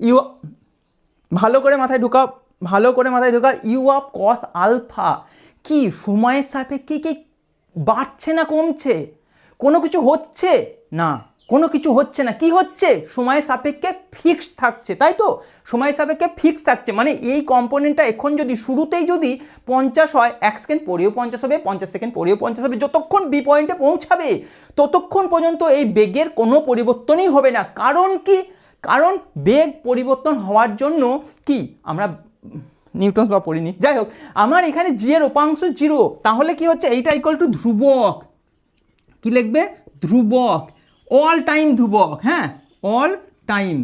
ইউ ভালো করে মাথায় ঢোকাও, ভালো করে মাথায় ঢোকাও, ইউ অফ কস আলফা কি সময়ের সাপেক্ষে কি বাড়ছে না কমছে? কোনো কিছু হচ্ছে না, কোনো কিছু হচ্ছে না, কি হচ্ছে? সময়ের সাপেক্ষে ফিক্সড থাকছে, তাই তো? সময়ের সাপেক্ষে ফিক্সড থাকছে, মানে এই কম্পোনেন্টটা এখন যদি শুরুতেই যদি 50 হয়, 1 সেকেন্ড পরেও 50 হবে, 50 সেকেন্ড পরেও 50 হবে, যতক্ষণ বি পয়েন্টে পৌঁছাবে ততক্ষণ পর্যন্ত এই বেগের কোনো পরিবর্তনই হবে না। কারণ কি? কারণ বেগ পরিবর্তন হওয়ার জন্য কি, আমরা নিউটনস ল পড়িনি, যাই হোক, আমার এখানে জি এর উপাংশ 0, তাহলে কি হচ্ছে? এইটা ইকুয়াল টু ধ্রুবক, কি লিখবে? ধ্রুবক, অল টাইম ধ্রুবক, হ্যাঁ অল টাইম।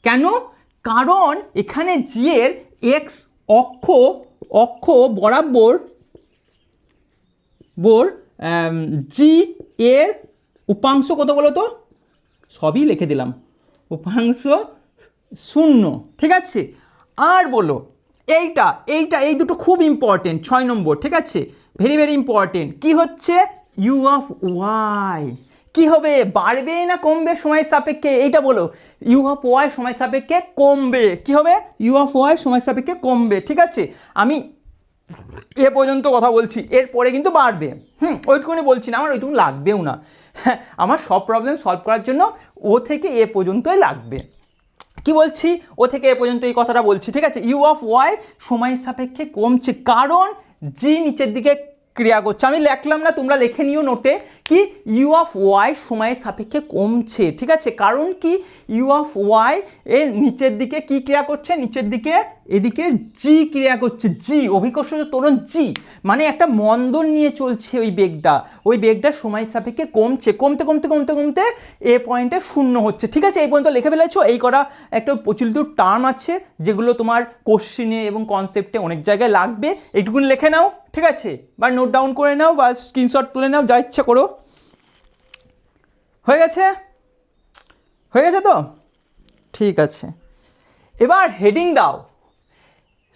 কেন? কারণ এখানে জি এর এক্স অক্ষ অক্ষ বরাবর জি এর উপাংশ কত বলো তো? সবই লিখে দিলাম, উপাংশ 0, ঠিক আছে। আর বলো এইটা এইটা এই দুটো খুব ইম্পর্টেন্ট, 6 নম্বর, ঠিক আছে, ভেরি ভেরি ইম্পর্টেন্ট। কি হচ্ছে? ইউ অফ ওয়াই কি হবে? বাড়বে না কমবে সময়ের সাপেক্ষে? এইটা বলো। ইউ অফ ওয়াই সময়ের সাপেক্ষে কমবে। কি হবে? ইউ অফ ওয়াই সময়ের সাপেক্ষে কমবে, ঠিক আছে। আমি এ পর্যন্ত কথা বলছি, এরপরে কিন্তু বাড়বে, ওইটুকুনি বলছি না, আমার ওইটুকু লাগবেও না, আমার সব প্রবলেম সলভ করার জন্য ও থেকে এ পর্যন্তই লাগবে। কি বলছি? ও থেকে এ পর্যন্ত এই কথাটা বলছি, ঠিক আছে। ইউ অফ ওয়াই সময়ের সাপেক্ষে কমছে, কারণ জি নিচের দিকে ক্রিয়া করছে। আমি লিখলাম না, তোমরা লিখে নিও নোটে, কি ইউ অফ ওয়াই সময়ের সাপেক্ষে কমছে, ঠিক আছে। কারণ কি? ইউ অফ ওয়াই এর নিচের দিকে কি ক্রিয়া করছে? নিচের দিকে এদিকে জি ক্রিয়া করছে, জি অভিকর্ষজ ত্বরণ জি, মানে একটা মন্দন নিয়ে চলছে ওই বেগটা, ওই বেগটা সময়ের সাপেক্ষে কমছে, কমতে কমতে কমতে কমতে এ পয়েন্টে 0 হচ্ছে, ঠিক আছে। এই পর্যন্ত লিখে ফেলেছো। এই করা একটা প্রচলিত টার্ম আছে যেগুলো তোমার কোশ্চিনে এবং কনসেপ্টে অনেক জায়গায় লাগবে, এইটুকুনি লিখে নাও, ঠিক আছে, বা নোট ডাউন করে নাও বা স্ক্রিনশট তুলে নাও, যা ইচ্ছা করো। হয়ে গেছে? হয়ে গেছে তো? ঠিক আছে, এবার হেডিং দাও,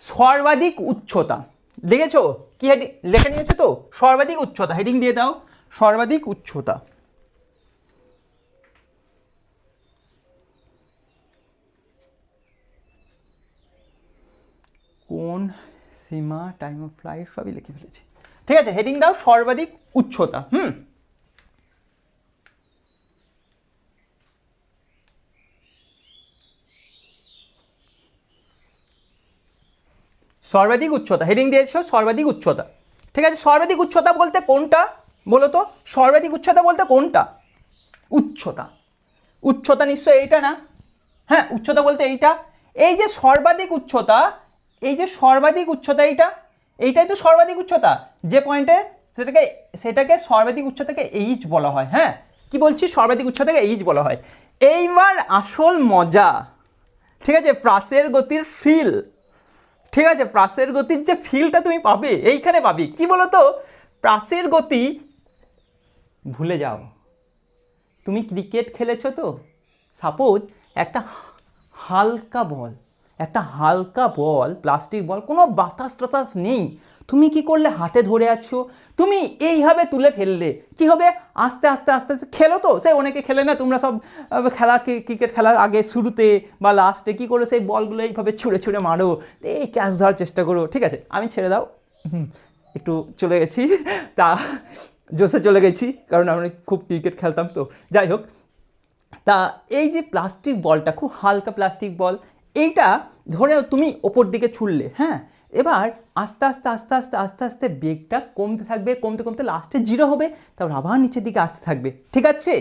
সর্বাধিক উচ্চতা। দেখেছো কি হেডিং লেখা নিয়েছো তো? সর্বাধিক উচ্চতা, হেডিং দিয়ে দাও, সর্বাধিক উচ্চতা। কোন সীমা, টাইম অফ ফ্লাইট সবই লিখে ফেলেছি, ঠিক আছে। হেডিং দাও সর্বাধিক উচ্চতা। সর্বাধিক উচ্চতা, হেডিং দিয়েছো সর্বাধিক উচ্চতা, ঠিক আছে। সর্বাধিক উচ্চতা বলতে কোনটা বলো তো? সর্বাধিক উচ্চতা বলতে কোনটা? উচ্চতা, উচ্চতা নিশ্চয় এইটা না? হ্যাঁ উচ্চতা বলতে এইটা, এই যে সর্বাধিক উচ্চতা, এই যে সর্বাধিক উচ্চতা, এইটা এইটাই তো সর্বাধিক উচ্চতা, যে পয়েন্টে সেটাকে সর্বাধিক উচ্চতাকে এইচ বলা হয়। হ্যাঁ কি বলছি? সর্বাধিক উচ্চতাকে এইচ বলা হয়। এইবার আসল মজা, ঠিক আছে, প্রাসের গতির ফিল, ঠিক আছে, প্রাসের গতির যে ফিলটা তুমি পাবে এইখানে পাবে। কি বলো তো? প্রাসের গতি ভুলে যাও, তুমি ক্রিকেট খেলেছো তো, সাপোজ একটা হালকা বল, একটা হালকা বল, প্লাস্টিক বল, কোনো বাতাস টাতাস নেই, তুমি কি করলে হাতে ধরে আছো, তুমি এইভাবে তুলে ফেললে, কি হবে, আস্তে আস্তে আস্তে আস্তে খেলো তো, সে অনেকে খেলে না, তোমরা সব খেলা ক্রিকেট খেলার আগে শুরুতে বা লাস্টে কী করো, সেই বলগুলো এইভাবে ছুঁড়ে ছুঁড়ে মারো, এই ক্যাচ ধরার চেষ্টা করো, ঠিক আছে, আমি ছেড়ে দাও, একটু চলে গেছি, তা জোসে চলে গেছি, কারণ আমি খুব ক্রিকেট খেলতাম তো, যাই হোক। তা এই যে প্লাস্টিক বলটা, খুব হালকা প্লাস্টিক বল, এইটা ধরে তুমি ওপর দিকে ছুড়লে, হ্যাঁ, এবার আস্তে আস্তে আস্তে আস্তে আস্তে আস্তে বেগটা কমতে থাকবে, কমতে কমতে লাস্টে 0 হবে, তারপর আবার নিচের দিকে আসতে থাকবে, ঠিক আছে।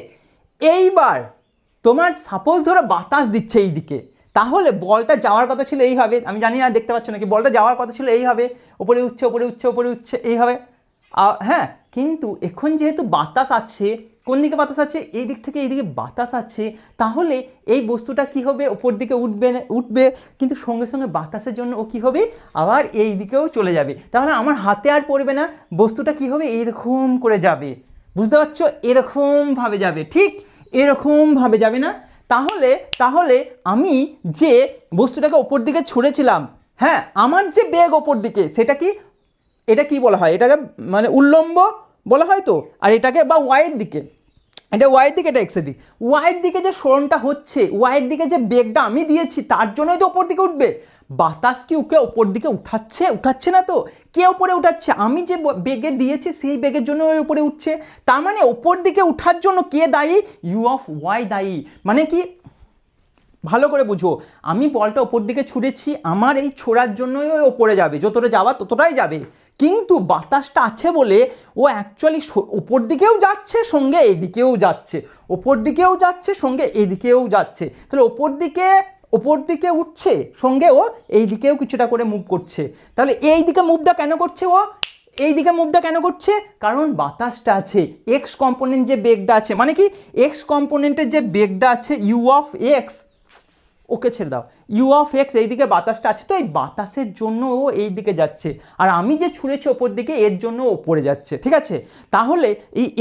এইবার তোমার সাপোজ ধরো বাতাস দিচ্ছে এই দিকে, তাহলে বলটা যাওয়ার কথা ছিল এইভাবে, আমি জানি না দেখতে পাচ্ছ নাকি, বলটা যাওয়ার কথা ছিল এইভাবে, ওপরে উঠছে ওপরে উঠছে ওপরে উঠছে এইভাবে, হ্যাঁ, কিন্তু এখন যেহেতু বাতাস আছে, কোন দিকে বাতাস আছে, এই দিক থেকে এই দিকে বাতাস আছে, তাহলে এই বস্তুটা কি হবে, ওপর দিকে উঠবে, কিন্তু সঙ্গে সঙ্গে বাতাসের জন্য ও কী হবে, আবার এই দিকেও চলে যাবে, তাহলে আমার হাতে আর পড়বে না, বস্তুটা কি হবে, এরকম করে যাবে, বুঝতে পারছো, এরকমভাবে যাবে, ঠিক এরকমভাবে যাবে না, তাহলে তাহলে আমি যে বস্তুটাকে ওপর দিকে ছুঁড়েছিলাম, হ্যাঁ, আমার যে বেগ ওপর দিকে, সেটা কি, এটা কি বলা হয়, এটাকে মানে উল্লম্ব বলা হয় তো, আর এটাকে বা ওয়াইয়ের দিকে, এটা ওয়াইয়ের দিকে, এটা এক্সের দিক, ওয়াইয়ের দিকে যে সরণটা হচ্ছে, ওয়াইয়ের দিকে যে বেগটা আমি দিয়েছি, তার জন্যই তো ওপর দিকে উঠবে, বাতাস কি ওকে ওপর দিকে উঠাচ্ছে না তো, কে ওপরে উঠাচ্ছে, আমি যে বেগে দিয়েছি সেই বেগের জন্য ওই উপরে উঠছে, তার মানে ওপর দিকে উঠার জন্য কে দায়ী, ইউ অফ ওয়াই দায়ী, মানে কি, ভালো করে বুঝো, আমি বলটা ওপর দিকে ছুঁড়েছি, আমার এই ছোড়ার জন্যই ওই ওপরে যাবে, যতটা যাওয়া ততটাই যাবে, কিন্তু বাতাসটা আছে বলে ও অ্যাকচুয়ালি ওপর দিকেও যাচ্ছে, সঙ্গে এইদিকেও যাচ্ছে, ওপর দিকেও যাচ্ছে, সঙ্গে এইদিকেও যাচ্ছে, তাহলে ওপর দিকে উঠছে, সঙ্গে ও এই দিকেও কিছুটা করে মুভ করছে, তাহলে এই দিকে মুভটা কেন করছে, ও এই দিকে মুভটা কেন করছে, কারণ বাতাসটা আছে, এক্স কম্পোনেন্ট যে বেগটা আছে, মানে কি, এক্স কম্পোনেন্টের যে বেগটা আছে ইউ অফ এক্স, ওকে ছেড়ে দাও, ইউ অফ এক্স, এইদিকে বাতাসটা আছে, তো এই বাতাসের জন্য ও এই দিকে যাচ্ছে, আর আমি যে ছুঁড়েছি ওপর দিকে, এর জন্য ওপরে যাচ্ছে, ঠিক আছে, তাহলে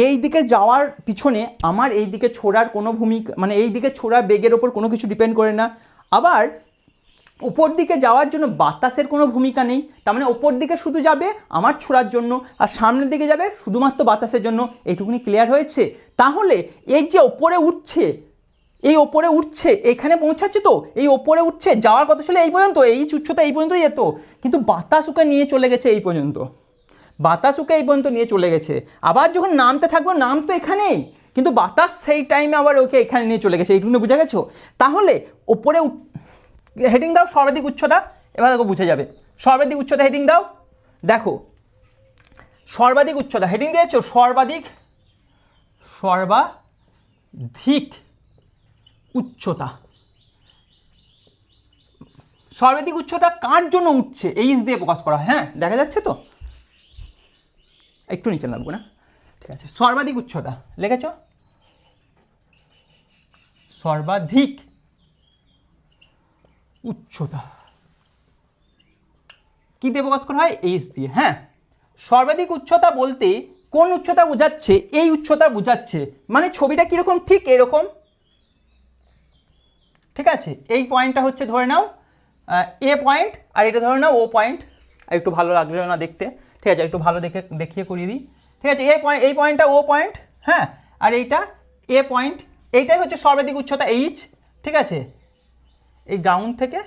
এই দিকে যাওয়ার পিছনে আমার এই দিকে ছোড়ার কোনো ভূমিকা, মানে এই দিকে ছোড়ার বেগের ওপর কোনো কিছু ডিপেন্ড করে না, আবার উপর দিকে যাওয়ার জন্য বাতাসের কোনো ভূমিকা নেই, তার মানে ওপর দিকে শুধু যাবে আমার ছোড়ার জন্য, আর সামনের দিকে যাবে শুধুমাত্র বাতাসের জন্য, এইটুকুনি ক্লিয়ার হয়েছে। তাহলে এই যে ওপরে উঠছে, এই ওপরে উঠছে, এখানে পৌঁছাচ্ছে তো, এই ওপরে উঠছে, যাওয়ার কথা ছিল এই পর্যন্ত, এই উচ্চতা এই পর্যন্তই যেত, কিন্তু বাতাস ওকে নিয়ে চলে গেছে এই পর্যন্ত, বাতাস ওকে এই পর্যন্ত নিয়ে চলে গেছে, আবার যখন নামতে থাকবো, নাম তো এখানেই, কিন্তু বাতাস সেই টাইমে আবার ওকে এখানে নিয়ে চলে গেছে, এইটুকু বুঝা গেছো। তাহলে ওপরে হেডিং দাও সর্বাধিক উচ্চতা, এবার দেখো বুঝে যাবে, সর্বাধিক উচ্চতা হেডিং দাও, দেখো সর্বাধিক উচ্চতা হেডিং দিয়েছো, সর্বাধিক উচ্চতা, সর্বাধিক উচ্চতা কার জন্য উঠছে, এইচ দিয়ে প্রকাশ করা, হ্যাঁ দেখা যাচ্ছে তো, একটু নিচে নামবো না, ঠিক আছে, সর্বাধিক উচ্চতা লিখেছ, সর্বাধিক উচ্চতা কি দিয়ে প্রকাশ করা হয়, এইচ দিয়ে, হ্যাঁ, সর্বাধিক উচ্চতা বলতে কোন উচ্চতা বোঝাচ্ছে, এই উচ্চতা বোঝাচ্ছে, মানে ছবিটা কীরকম, ঠিক এরকম, ঠিক আছে, এই পয়েন্টটা হচ্ছে ধরে নাও এ পয়েন্ট, আর এটা ধরে নাও ও পয়েন্ট, আর একটু ভালো লাগলো না দেখতে, ঠিক আছে, একটু ভালো দেখিয়ে করিয়ে দিই, ঠিক আছে, এই পয়েন্টটা ও পয়েন্ট, হ্যাঁ, আর এইটা এ পয়েন্ট, এইটাই হচ্ছে সর্বাধিক উচ্চতা এইচ, ঠিক আছে, এই গ্রাউন্ড থেকে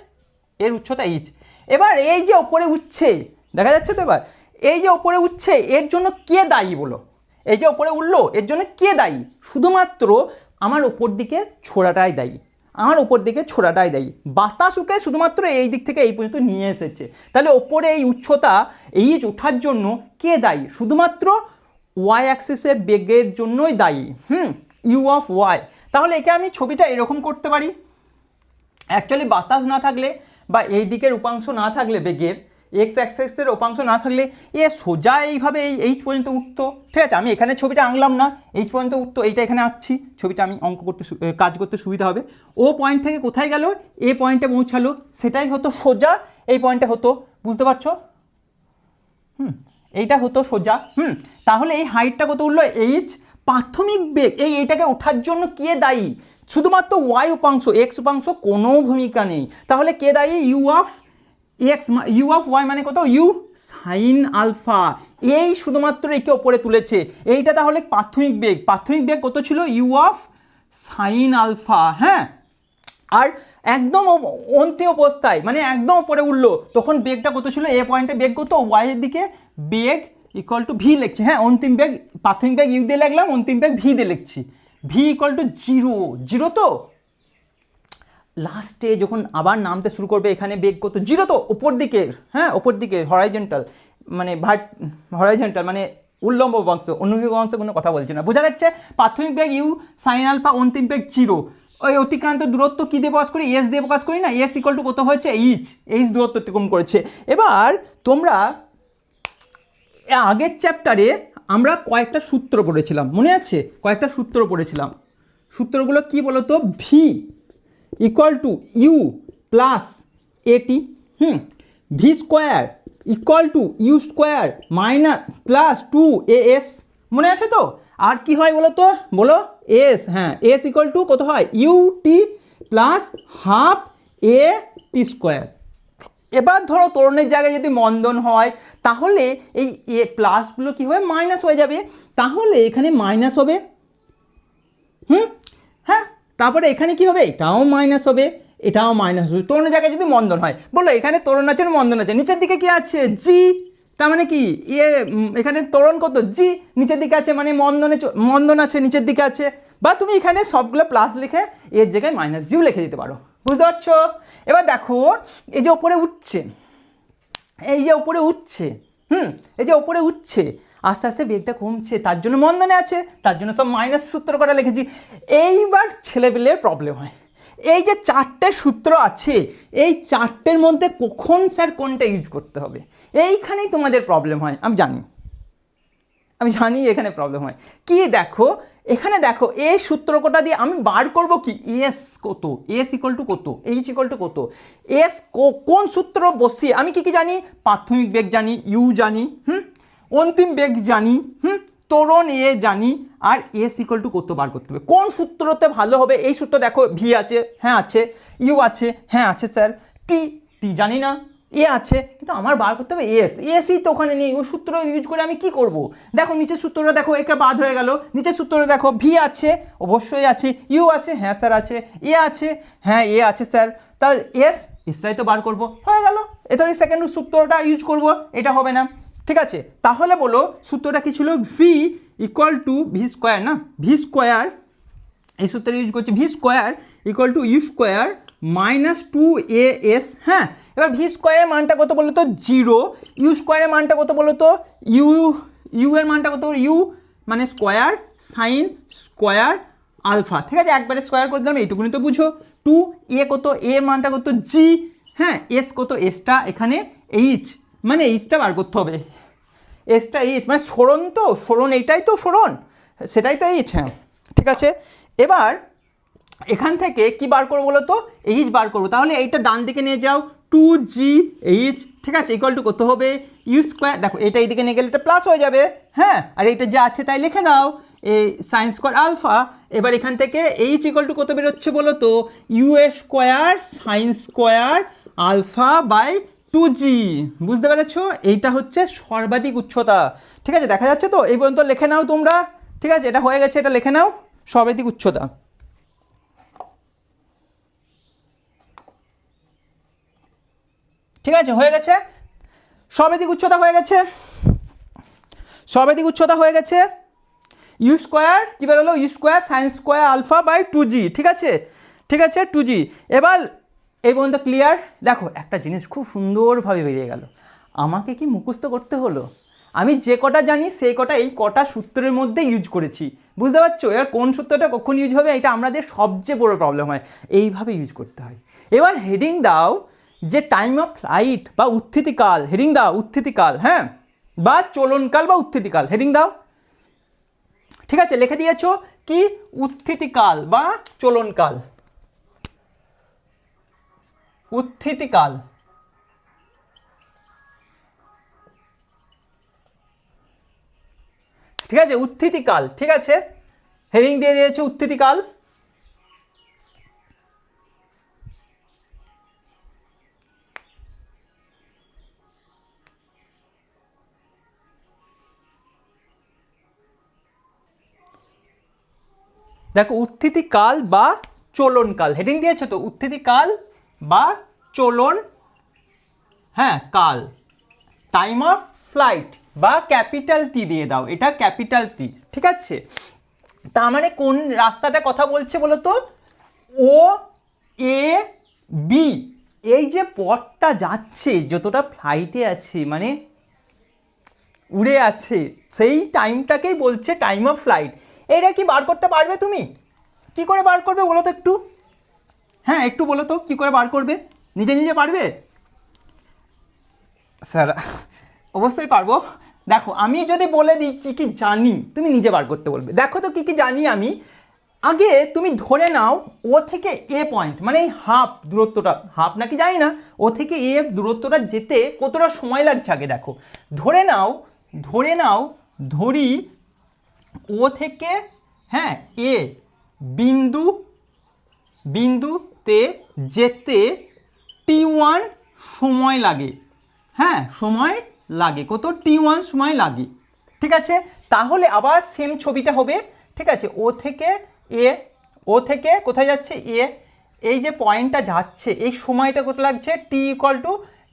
এর উচ্চতা এইচ। এবার এই যে ওপরে উঠছে, দেখা যাচ্ছে তো, এবার এই যে ওপরে উঠছে, এর জন্য কে দায়ী বলো, এই যে ওপরে উঠলো এর জন্য কে দায়ী, শুধুমাত্র আমার ওপর দিকে ছোড়াটাই দায়ী, আমার ওপর দিকে ছোড়াটাই দায়ী, বাতাস ওকে শুধুমাত্র এই দিক থেকে এই পর্যন্ত নিয়ে এসেছে, তাহলে ওপরে এই উচ্চতা এইচ ওঠার জন্য কে দায়ী, শুধুমাত্র ওয়াই অ্যাক্সিসের বেগের জন্যই দায়ী, ইউ অফ ওয়াই। তাহলে একে আমি ছবিটা এরকম করতে পারি, অ্যাকচুয়ালি বাতাস না থাকলে বা এই দিকের উপাংশ না থাকলে, বেগের এক্স অ্যাক্সিসের উপাংশ না থাকলে, এ সোজা এইভাবে এইচ পর্যন্ত উঠতো, ঠিক আছে, আমি এখানে ছবিটা আঁকলাম না, এইচ পর্যন্ত উঠতো, এইটা এখানে আঁকছি, ছবিটা আমি কাজ করতে সুবিধা হবে, ও পয়েন্ট থেকে কোথায় গেল, এ পয়েন্টে পৌঁছালো, সেটাই হতো সোজা এই পয়েন্টে হতো, বুঝতে পারছো, এইটা হতো সোজা, তাহলে এই হাইটটা কত উঠলো এইচ, প্রাথমিক বেগ এইটাকে ওঠার জন্য কে দায়ী? শুধুমাত্র ওয়াই উপাংশ, এক্স উপাংশ কোনো ভূমিকা নেই। তাহলে কে দায়ী? U of X, U of Y মানে কত? U sine alpha. এই শুধুমাত্র একে ওপরে তুলেছে, এইটা তাহলে প্রাথমিক বেগ। প্রাথমিক বেগ কত ছিল? U of sine alpha. হ্যাঁ, আর একদম অন্তিম অবস্থায় মানে একদম উপরে উঠলো তখন বেগটা কত ছিল? এ পয়েন্টে বেগ কত? ওয়াই এর দিকে বেগ ইকুয়াল টু ভি লিখছি। হ্যাঁ, অন্তিম বেগ, প্রাথমিক বেগ ইউ দিয়ে লিখলাম, অন্তিম বেগ ভি দিয়ে লিখছি। V equal two zero. Zero তো লাস্টে যখন আবার নামতে শুরু করবে এখানে বেগ কত? জিরো তো ওপর দিকে। হ্যাঁ, ওপর দিকে হরাইজন্টাল মানে হরাইজন্টাল মানে উল্লম্ব অংশ, অনুভূমিক অংশ কোনো কথা বলছি না, বোঝা যাচ্ছে? প্রাথমিক বেগ ইউ সাইন আলফা, অন্তিম বেগ জিরো। ওই অতিক্রান্ত দূরত্ব কী দিয়ে প্রকাশ করি? এস দিয়ে প্রকাশ করি না? এস ইকুয়াল টু কত হয়েছে? এইচ দূরত্ব অতিক্রম করেছে। এবার তোমরা আগের চ্যাপ্টারে আমরা কয়েকটা সূত্র পড়েছিলাম, মনে আছে? কয়েকটা সূত্র পড়েছিলাম। সূত্রগুলো কি বলো তো? V equal to U plus A T, V square equal to U square minus plus 2as, মনে আছে তো? আর কি হয় বলো তো? বলো এস। হ্যাঁ, এস ইকুয়াল টু কত হয়? U T plus half A T square. এবার ধরো ত্বরণের জায়গায় যদি মন্দন হয় তাহলে এই এ প্লাসগুলো কী হবে? মাইনাস হয়ে যাবে। তাহলে এখানে মাইনাস হবে, হ্যাঁ, তারপরে এখানে কি হবে? এটাও মাইনাস হবে, এটাও মাইনাস হবে। ত্বরণের জায়গায় যদি মন্দন হয়, বলো এখানে ত্বরণ আছে না মন্দন আছে? নিচের দিকে কি আছে? জি। তার মানে কি এখানে ত্বরণ কত? জি। নিচের দিকে আছে মানে মন্দন আছে, নিচের দিকে আছে। বা তুমি এখানে সবগুলো প্লাস লিখে এর জায়গায় মাইনাস জিও লিখে দিতে পারো, বুঝতে পারছো? এবার দেখো এই যে ওপরে উঠছে, এই যে ওপরে উঠছে, এই যে ওপরে উঠছে, আস্তে আস্তে বেগটা কমছে, তার জন্য মন্দনে আছে, তার জন্য সব মাইনাস সূত্র করে লিখেছি। এইবার ছেলেপিলের প্রবলেম হয়, এই যে চারটে সূত্র আছে এই চারটের মধ্যে কখন স্যার কোনটা ইউজ করতে হবে, এইখানেই তোমাদের প্রবলেম হয়। আমি জানি এখানে প্রবলেম হয়। কি দেখো এখানে দেখো এই সূত্র কোটা দিয়ে আমি বার করব কি? এস কত? এস ইকুয়াল টু কত? এইচ ইকুয়াল টু কত? এস কোন সূত্র বসিয়ে আমি কি জানি? প্রাথমিক বেগ জানি, ইউ জানি, অন্তিম বেগ জানি, ত্বরণ এ জানি, আর এস ইকুয়াল টু কত বার করতে হবে। কোন সূত্রতে ভালো হবে? এই সূত্র দেখো, ভি আছে, হ্যাঁ আছে, ইউ আছে, হ্যাঁ আছে স্যার, টি জানি না, এ আছে, কিন্তু আমার বার করতে হবে এসই তো ওখানে নেই। ওই সূত্র ইউজ করে আমি কি করব? দেখো নিচের সূত্রটা দেখো, একে বাদ হয়ে গেল। নিচের সূত্রটা দেখো, ভি আছে, অবশ্যই আছে, ইউ আছে, হ্যাঁ স্যার আছে, এ আছে, হ্যাঁ এ আছে স্যার, তার এসটাই তো বার করব, হয়ে গেল। এটা সেকেন্ড সূত্রটা ইউজ করব, এটা হবে না, ঠিক আছে? তাহলে বলো সূত্রটা কি ছিল? V equal to V square, না ভি স্কোয়ার, এই সূত্রটা ইউজ করছি, V square equal to U square minus 2as। হ্যাঁ, এবার ভি স্কোয়ারের মানটা কত বলো তো? জিরো। ইউ স্কোয়ারের মানটা কত বলো তো? ইউ এর মানটা কত? ইউ মানে স্কোয়ার সাইন স্কোয়ার আলফা, ঠিক আছে? একবারে স্কোয়ার করে দিলাম, এইটুকুনি তো বুঝো। 2 এ কত? এ মানটা কত? জি। হ্যাঁ, এস কত? এসটা এখানে এইচ, মানে এইচটা বার করতে হবে। এসটা এইচ মানে সরণ, তো সরণ এইটাই তো সরণ, সেটাই তো এইচ। হ্যাঁ, ঠিক আছে। এবার এখান থেকে কি বার করবো বলো তো? এইচ বার করবো। তাহলে এইটা ডান দিকে নিয়ে যাও, 2gh, ঠিক আছে, ইকুয়াল টু কত হবে? ইউ স্কোয়ার, দেখো এটা এইদিকে নিয়ে গেলে এটা প্লাস হয়ে যাবে, হ্যাঁ, আর এইটা যা আছে তাই লিখে দাও, এই সাইন স্কোয়ার আলফা। এবার এখান থেকে এইচ ইকুয়াল টু কত বেরোচ্ছে বলো তো? U square sine square alpha by 2g, বুঝতে পেরেছো? এইটা হচ্ছে সর্বাধিক উচ্চতা, ঠিক আছে? দেখা যাচ্ছে তো? এই পর্যন্ত লিখে নাও তোমরা, ঠিক আছে? এটা হয়ে গেছে, এটা লিখে নাও, সর্বাধিক উচ্চতা। ঠিক আছে, হয়ে গেছে, সর্বাধিক উচ্চতা হয়ে গেছে, সর্বাধিক উচ্চতা হয়ে গেছে। ইউ স্কোয়ার কী বেরোলো? U square sine square alpha by 2g, ঠিক আছে, ঠিক আছে, 2g। এবার এই পর্যন্ত ক্লিয়ার? দেখো একটা জিনিস খুব সুন্দরভাবে বেরিয়ে গেল, আমাকে কি মুখস্থ করতে হলো? আমি যে কটা জানি সেই কটা এই কটা সূত্রের মধ্যে ইউজ করেছি, বুঝতে পারছো? এবার কোন সূত্রটা কখন ইউজ হবে এটা আমাদের সবচেয়ে বড় প্রবলেম হয়, এইভাবে ইউজ করতে হয়। এবার হেডিং দাও যে টাইম অফ ফ্লাইট বা উত্থিতিকাল, হেডিং দাও উত্থিতিকাল, হ্যাঁ, বা চলনকাল বা উত্থিতিকাল, হেডিং দাও, ঠিক আছে? লিখে দিয়েছো কি? উত্থিতিকাল বা চলনকাল, উত্থিতিকাল, ঠিক আছে, উত্থিতিকাল, ঠিক আছে, হেডিং দিয়ে দিয়েছে উত্থিতিকাল। দেখো উত্থিতিকাল বা চলনকাল, হেডিং দিয়েছে তো, উত্থিতিকাল বা চলন, হ্যাঁ কাল, টাইম অফ ফ্লাইট বা ক্যাপিটাল টি দিয়ে দাও, এটা ক্যাপিটাল টি, ঠিক আছে। তার মানে কোন রাস্তাটা কথা বলছে বলো তো, ও এ বি, এই যে পথটা যাচ্ছে, যতটা ফ্লাইটে আছে মানে উড়ে আছে, সেই টাইমটাকেই বলছে টাইম অফ ফ্লাইট। এটা কি বার করতে পারবে তুমি? কি করে বার করবে বলো তো একটু, হ্যাঁ একটু বলো তো কি করে বার করবে, নিজে নিজে পারবে? স্যার অবশ্যই পারবো। দেখো আমি যদি বলে দিই কী কী জানি, তুমি নিজে বার করতে বলবে। দেখো তো কী কী জানি আমি। আগে তুমি ধরে নাও ও থেকে এ পয়েন্ট, মানে এই হাফ দূরত্বটা, হাফ নাকি জানি না, ও থেকে এ দূরত্বটা যেতে কতটা সময় লাগছে আগে দেখো। ধরে নাও ধরি ও থেকে, হ্যাঁ এ বিন্দুতে যেতে t1 সময় লাগে, হ্যাঁ সময় লাগে কত, t1 সময় লাগে, ঠিক আছে। তাহলে আবার সেম ছবিটা হবে, ঠিক আছে, ও থেকে কোথায় যাচ্ছে এ, এই যে পয়েন্টটা যাচ্ছে এই সময়টা কত লাগছে, t equal to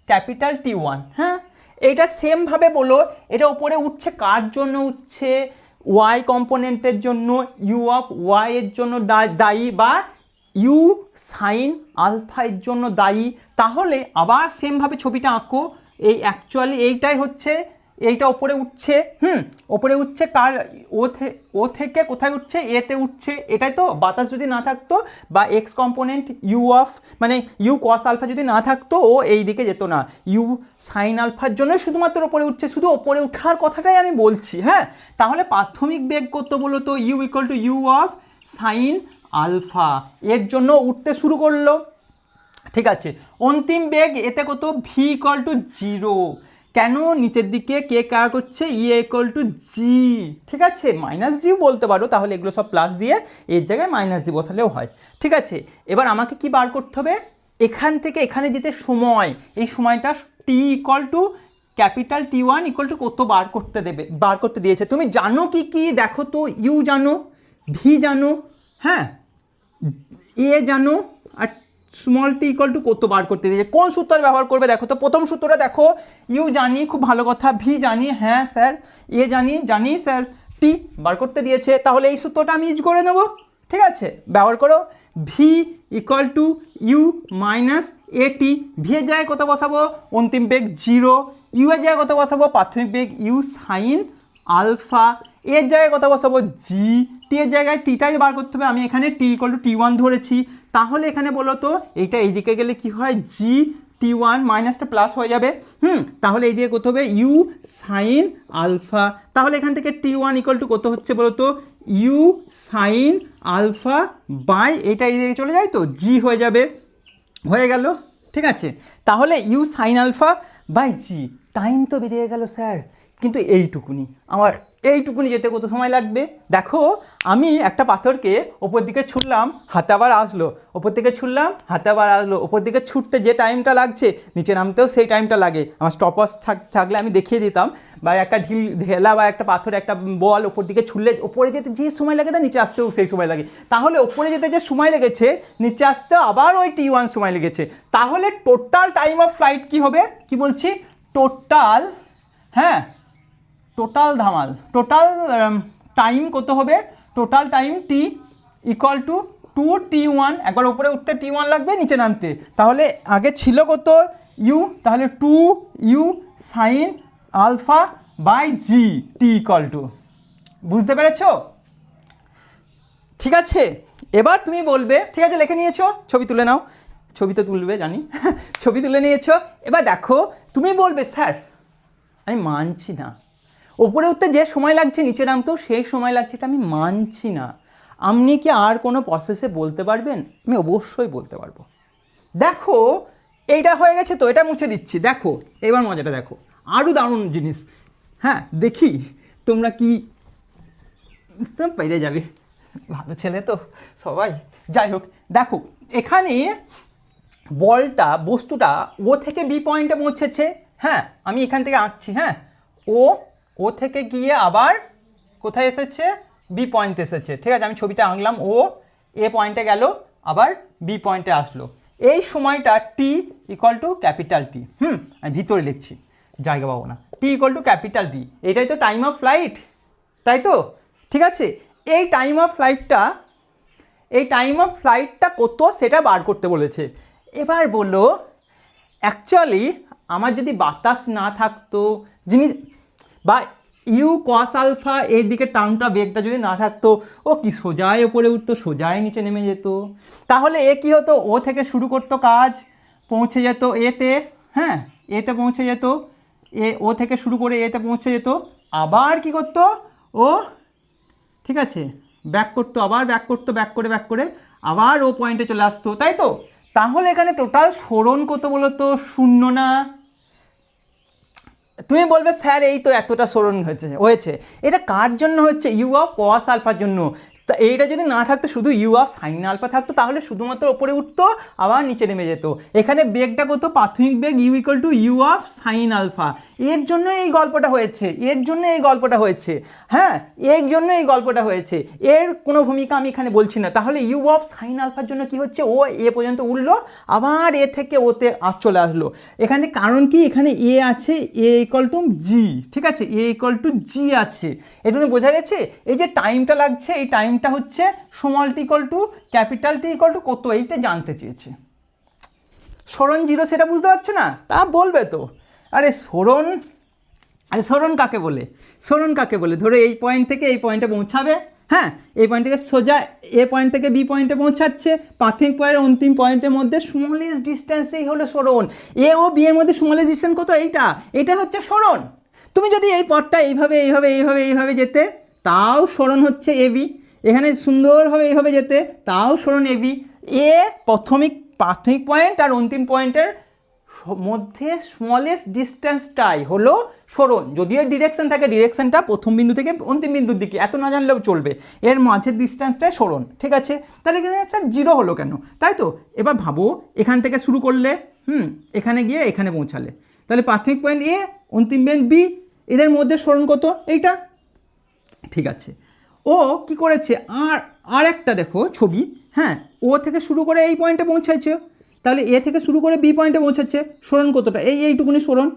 capital T1, হ্যাঁ এইটা সেমভাবে বলো। এটা উপরে উঠছে কার জন্য উঠছে, ওয়াই কম্পোনেন্টের জন্য, ইউ অফ ওয়াই এর জন্য দায়ী, বা ইউ সাইন আলফা এর জন্য দায়ী। তাহলে আবার সেমভাবে ছবিটা আঁকো, এই অ্যাকচুয়ালি এইটাই হচ্ছে, এইটা ওপরে উঠছে, ওপরে উঠছে কার, ও থেকে কোথায় উঠছে, এতে উঠছে, এটাই তো। বাতাস যদি না থাকতো বা এক্স কম্পোনেন্ট ইউ অফ মানে ইউ কস আলফা যদি না থাকতো, ও এই দিকে যেত না, ইউ সাইন আলফার জন্য শুধুমাত্র ওপরে উঠছে, শুধু ওপরে ওঠার কথাটাই আমি বলছি, হ্যাঁ। তাহলে প্রাথমিক বেগ কত বলো তো, U equal to U of sine alpha, এর জন্য উঠতে শুরু করলো, ঠিক আছে। অন্তিম বেগ এতে কত, ভি ইকুয়াল টু 0, কেন নিচের দিকে কে কার করছে, ই ইকুয়াল টু জি, ঠিক আছে, মাইনাস জি বলতে পারো, তাহলে এগুলো সব প্লাস দিয়ে এর জায়গায় মাইনাস জি বসালেও হয়, ঠিক আছে। এবার আমাকে কি বার করতে হবে, এখান থেকে এখানে যেতে সময়, এই সময়টা T equal to capital T1 equal to কত বার করতে দিয়েছে। তুমি জানো কি কি দেখো তো, ইউ জানো, ভি জানো, হ্যাঁ এ জানো, আর স্মল টি ইকুয়াল টু কত বার করতে দিয়েছে, কোন সূত্র ব্যবহার করবে দেখো তো। প্রথম সূত্রটা দেখো, ইউ জানি, খুব ভালো কথা, ভি জানি, হ্যাঁ স্যার, এ জানি স্যার, টি বার করতে দিয়েছে, তাহলে এই সূত্রটা আমি ইউজ করে নেবো, ঠিক আছে, ব্যবহার করো। V equal to U minus A T, V এর জায়গায় কত বসাবো, অন্তিম বেগ 0, ইউ এর জায়গায় কত বসাবো, প্রাথমিক বেগ ইউ সাইন আলফা, এর জায়গায় কত বসাবো, জি, টি এর জায়গায় টিটাই বার করতে হবে, আমি এখানে টি ইকুয়াল টু T1 ধরেছি। তাহলে এখানে বলো তো এইটা এইদিকে গেলে কি হয়, জি T1 মাইনাসটা প্লাস হয়ে যাবে, তাহলে এই দিকে কত হবে, ইউ সাইন আলফা, তাহলে এখান থেকে T1 ইকুয়াল টু কত হচ্ছে বলো তো, ইউ সাইন আলফা বাই এইটা এইদিকে চলে যায় তো জি হয়ে যাবে, হয়ে গেল, ঠিক আছে। তাহলে U sine alpha by G, time তো বেরিয়ে গেল স্যার, কিন্তু এইটুকুনি যেতে কত সময় লাগবে দেখো। আমি একটা পাথরকে ওপর দিকে ছুড়লাম, হাতে আবার আসলো, ওপর দিকে ছুড়লাম, হাতে আবার আসলো, ওপর দিকে ছুটতে যে টাইমটা লাগছে নিচে নামতেও সেই টাইমটা লাগে। আমার স্টপার্স থাকলে আমি দেখিয়ে দিতাম, বা একটা ঢেলা বা একটা পাথর, একটা বল ওপর দিকে ছুড়লে ওপরে যেতে যে সময় লাগে না, নিচে আসতেও সেই সময় লাগে। তাহলে ওপরে যেতে যে সময় লেগেছে, নিচে আসতেও আবার ওই T1 সময় লেগেছে। তাহলে টোটাল টাইম অফ ফ্লাইট কি হবে, কি বলছি, টোটাল, হ্যাঁ টোটাল টাইম কত হবে, টোটাল টাইম টি ইকুয়াল টু 2T1, একবার উপরে উঠতে T1 লাগবে, নিচে নামতে, তাহলে আগে ছিল কত ইউ, তাহলে 2U sine alpha by G, T equal to, বুঝতে পেরেছো? ঠিক আছে, এবার তুমি বলবে, ঠিক আছে লিখে নিয়েছো, ছবি তুলে নাও, ছবি তো তুলবে জানি ছবি তুলে নিয়েছো। এবার দেখো তুমি বলবে স্যার আমি মানছি না, ওপরে উঠতে যে সময় লাগছে নিচে নামতেও সেই সময় লাগছে, এটা আমি মানছি না, আপনি কি আর কোনো প্রসেসে বলতে পারবেন? আমি অবশ্যই বলতে পারবো। দেখো এইটা হয়ে গেছে তো, এটা মুছে দিচ্ছি, দেখো এবার মজাটা দেখো, আরও দারুণ জিনিস, হ্যাঁ দেখি তোমরা কি পেরে যাবে, ভালো ছেলে তো সবাই। যাই হোক, দেখো এখানে বলটা, বস্তুটা ও থেকে বি পয়েন্টে পৌঁছেছে। হ্যাঁ, আমি এখান থেকে আঁকছি। হ্যাঁ, ও থেকে গিয়ে আবার কোথায় এসেছে? বি পয়েন্টে এসেছে। ঠিক আছে, আমি ছবিটা আঁকলাম। ও এ পয়েন্টে গেল, আবার বি পয়েন্টে আসলো। এই সময়টা T equal to capital T. আমি ভিতরে লিখছি, জায়গা পাবো না। টি ইকুয়াল টু ক্যাপিটাল টি, এটাই তো টাইম অফ ফ্লাইট, তাই তো? ঠিক আছে, এই টাইম অফ ফ্লাইটটা কত সেটা বার করতে বলেছে। এবার বললো অ্যাকচুয়ালি আমার যদি বাতাস না থাকতো, জিনিস বা ইউ কস আলফা এই দিকে টার্মটা বেগটা যদি না থাকতো, ও কি সোজায় ওপরে উঠতো, সোজায় নিচে নেমে যেত। তাহলে এ কী হতো? ও থেকে শুরু করতো কাজ, পৌঁছে যেত এতে। হ্যাঁ, এতে পৌঁছে যেত, ও থেকে শুরু করে এতে পৌঁছে যেত। আবার কি করতো ও? ঠিক আছে, ব্যাক করতো, আবার ব্যাক করে আবার ও পয়েন্টে চলে আসতো, তাই তো? তাহলে এখানে টোটাল সরণ কত বলো তো? 0 না? তুমি বলবে স্যার এই তো এতটা সরণ হয়েছে। এটা কার জন্য হচ্ছে? ইউ অফ কস আলফার জন্য। তা এইটা যদি না থাকতো, শুধু ইউ অফ সাইন আলফা থাকতো, তাহলে শুধুমাত্র ওপরে উঠতো, আবার নিচে নেমে যেত। এখানে বেগটা কত? প্রাথমিক বেগ U equal to U of sine alpha. এর জন্য এই গল্পটা হয়েছে, হ্যাঁ, এর জন্য এই গল্পটা হয়েছে। এর কোনো ভূমিকা আমি এখানে বলছি না। তাহলে ইউ অফ সাইন আলফার জন্য কি হচ্ছে? ও এ পর্যন্ত উঠলো, আবার এ থেকে ওতে চলে আসলো। এখানে কারণ কি? এখানে এ আছে, এ ইকুয়াল টু জি। ঠিক আছে, এ ইকুয়াল টু জি আছে। এর জন্য বোঝা গেছে এই যে টাইমটা লাগছে, এই টাইমটা হচ্ছে small tea equal to capital T equal to কত, এইটা জানতে চেয়েছে। সরণ 0 সেটা বুঝতে পারছো না? তা বলবে তো। আরে সরণ কাকে বলে? ধরো এই পয়েন্ট থেকে এই পয়েন্টে পৌঁছাবে। হ্যাঁ, এই পয়েন্ট থেকে সোজা এ পয়েন্ট থেকে বি পয়েন্টে পৌঁছাচ্ছে। প্রাথমিক পয়েন্ট অন্তিম পয়েন্টের মধ্যে স্মলেস্ট ডিস্টেন্সেই হলো সরণ। এ ও বি এর মধ্যে স্মলেস্ট ডিস্টেন্স কত? এটা হচ্ছে সরণ। তুমি যদি এই পথটা এইভাবে যেতে, তাও সরণ হচ্ছে এ বি। এখানে সুন্দরভাবে এইভাবে যেতে, তাও সরণ এ বি। এ প্রাথমিক পয়েন্ট আর অন্তিম পয়েন্টের মধ্যে স্মলেস্ট ডিস্টেন্সটাই হলো সরণ। যদিও ডিরেকশন থাকে, ডিরেকশনটা প্রথম বিন্দু থেকে অন্তিম বিন্দুর দিকে, এত না জানলেও চলবে। এর মাঝের ডিস্টেন্সটাই সরণ। ঠিক আছে, তাহলে এখানে স্যার 0 হলো কেন? তাই তো? এবার ভাবো, এখান থেকে শুরু করলে, এখানে গিয়ে এখানে পৌঁছালে, তাহলে প্রাথমিক পয়েন্ট এ, অন্তিম পয়েন্ট বি, এদের মধ্যে সরণ কত? এইটা। ঠিক আছে, ও কি করেছে? আর একটা দেখো ছবি। হ্যাঁ, ও থেকে শুরু করে এই পয়েন্টে পৌঁছাচ্ছে, তাহলে এ থেকে শুরু করে বি পয়েন্টে পৌঁছাচ্ছে। সরণ কতটা? এইটুকুনি সরণ।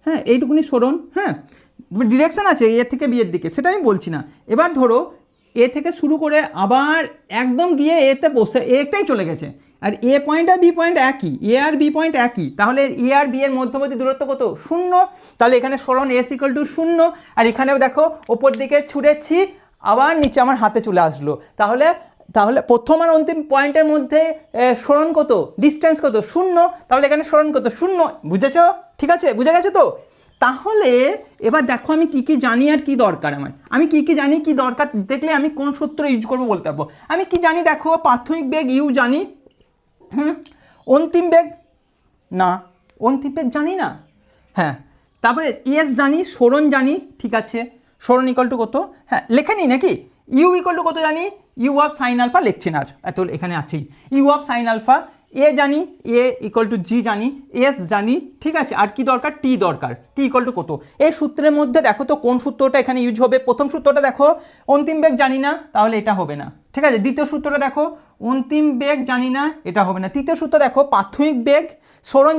হ্যাঁ, এইটুকুনি সরণ। হ্যাঁ, ডিরেকশন আছে এ থেকে বি এর দিকে, সেটা আমি বলছি না। এবার ধরো এ থেকে শুরু করে আবার একদম গিয়ে এতেই চলে গেছে। আর এ পয়েন্ট আর বি পয়েন্ট একই, এ আর বি পয়েন্ট একই, তাহলে এ আর বি এর মধ্যবর্তী দূরত্ব কত? 0। তাহলে এখানে সরণ এস ইকুয়াল টু 0। আর এখানেও দেখো ওপর দিকে ছুঁড়েছি, আবার নিচে আমার হাতে চলে আসলো। তাহলে প্রথম আর অন্তিম পয়েন্টের মধ্যে সরণ কত? ডিস্টেন্স কত? 0। তাহলে এখানে সরণ কত? 0। বুঝেছো? ঠিক আছে, বুঝে গেছে তো? তাহলে এবার দেখো আমি কি জানি আর কি দরকার আমার। আমি কি জানি, কি দরকার দেখলে আমি কোন সূত্র ইউজ করবো বলতে পারবো। আমি কি জানি দেখো, প্রাথমিক বেগ ইউ জানি। অন্তিম বেগ জানি না। হ্যাঁ, তারপরে এস জানি, সরণ জানি। ঠিক আছে, সরণ ইকুয়াল টু কত? হ্যাঁ, লেখে নিই নাকি? ইউ ইকুয়াল টু কত জানি? ইউ অফ সাইন আলফা লিখছি না, এত এখানে আছেই। U of sine alpha. এ জানি, এ ইকুয়াল টু জি জানি, এস জানি। ঠিক আছে, আর কি দরকার? টি দরকার। টি ইকুয়াল টু কত? এই সূত্রের মধ্যে দেখো তো কোন সূত্রটা এখানে ইউজ হবে। প্রথম সূত্রটা দেখো, অন্তিম বেগ জানি না, তাহলে এটা হবে না। ঠিক আছে, দ্বিতীয় সূত্রটা দেখো, অন্তিম বেগ জানি না, এটা হবে না। তৃতীয় সূত্র দেখো, প্রাথমিক বেগ, সরণ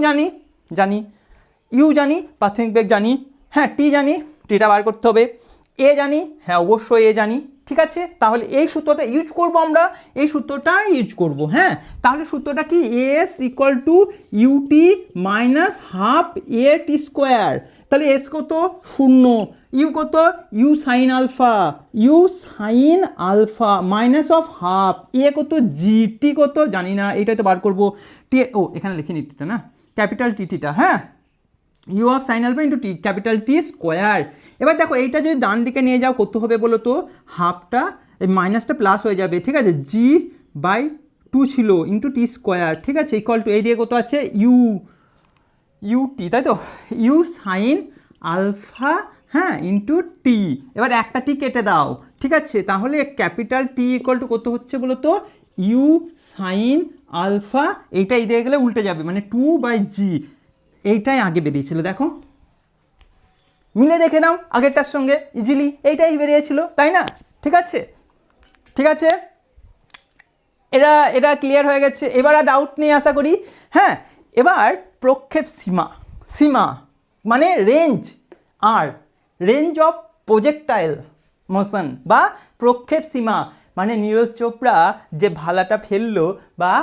জানি, ইউ জানি, প্রাথমিক বেগ জানি। হ্যাঁ, টি জানি, টিটা বার করতে হবে। এ জানি, হ্যাঁ অবশ্যই এ জানি। ঠিক আছে, তাহলে এই সূত্রটা ইউজ করব আমরা, এই সূত্রটাই ইউজ করব। হ্যাঁ, তাহলে সূত্রটা কি? S equal to U T minus half A T square. তাহলে এস কত? 0। ইউ কত? U sine alpha minus of half A কত? জি। টি কত? জানি না, এইটাই তো বার করবো। টি, এখানে লিখে নি টিটা, না ক্যাপিটাল টিটা। হ্যাঁ, U of sine alpha into T, capital T square. এবার দেখো এইটা যদি ডান দিকে নিয়ে যাও কত হবে বলো তো? হাফটা, এই মাইনাসটা প্লাস হয়ে যাবে। ঠিক আছে, জি বাই 2 ছিল ইন্টু টি স্কোয়ার। ঠিক আছে, ইকুয়াল টু এই দিকে কত আছে? ইউটি, তাই তো? ইউ সাইন আলফা, হ্যাঁ, ইন্টু টি। এবার একটা টি কেটে দাও, ঠিক আছে, তাহলে ক্যাপিটাল টি ইকুয়াল টু কত হচ্ছে বলো তো, ইউ সাইন আলফা, এইটাই দিয়ে গেলে উল্টে যাবে, মানে 2/g, এইটাই আগে বেরিয়েছিল। দেখো মিলে দেখে নাও আগেরটার সঙ্গে ইজিলি এইটাই বেরিয়েছিল, তাই না? ঠিক আছে, ঠিক আছে, এটা ক্লিয়ার হয়ে গেছে। এবার আর ডাউট নেই আশা করি। হ্যাঁ, এবার প্রক্ষেপ সীমা, সীমা মানে রেঞ্জ, আর রেঞ্জ অফ প্রজেক্টাইল মোশন বা প্রক্ষেপ সীমা মানে নীরজ চোপড়া যে ভালাটা ফেললো বা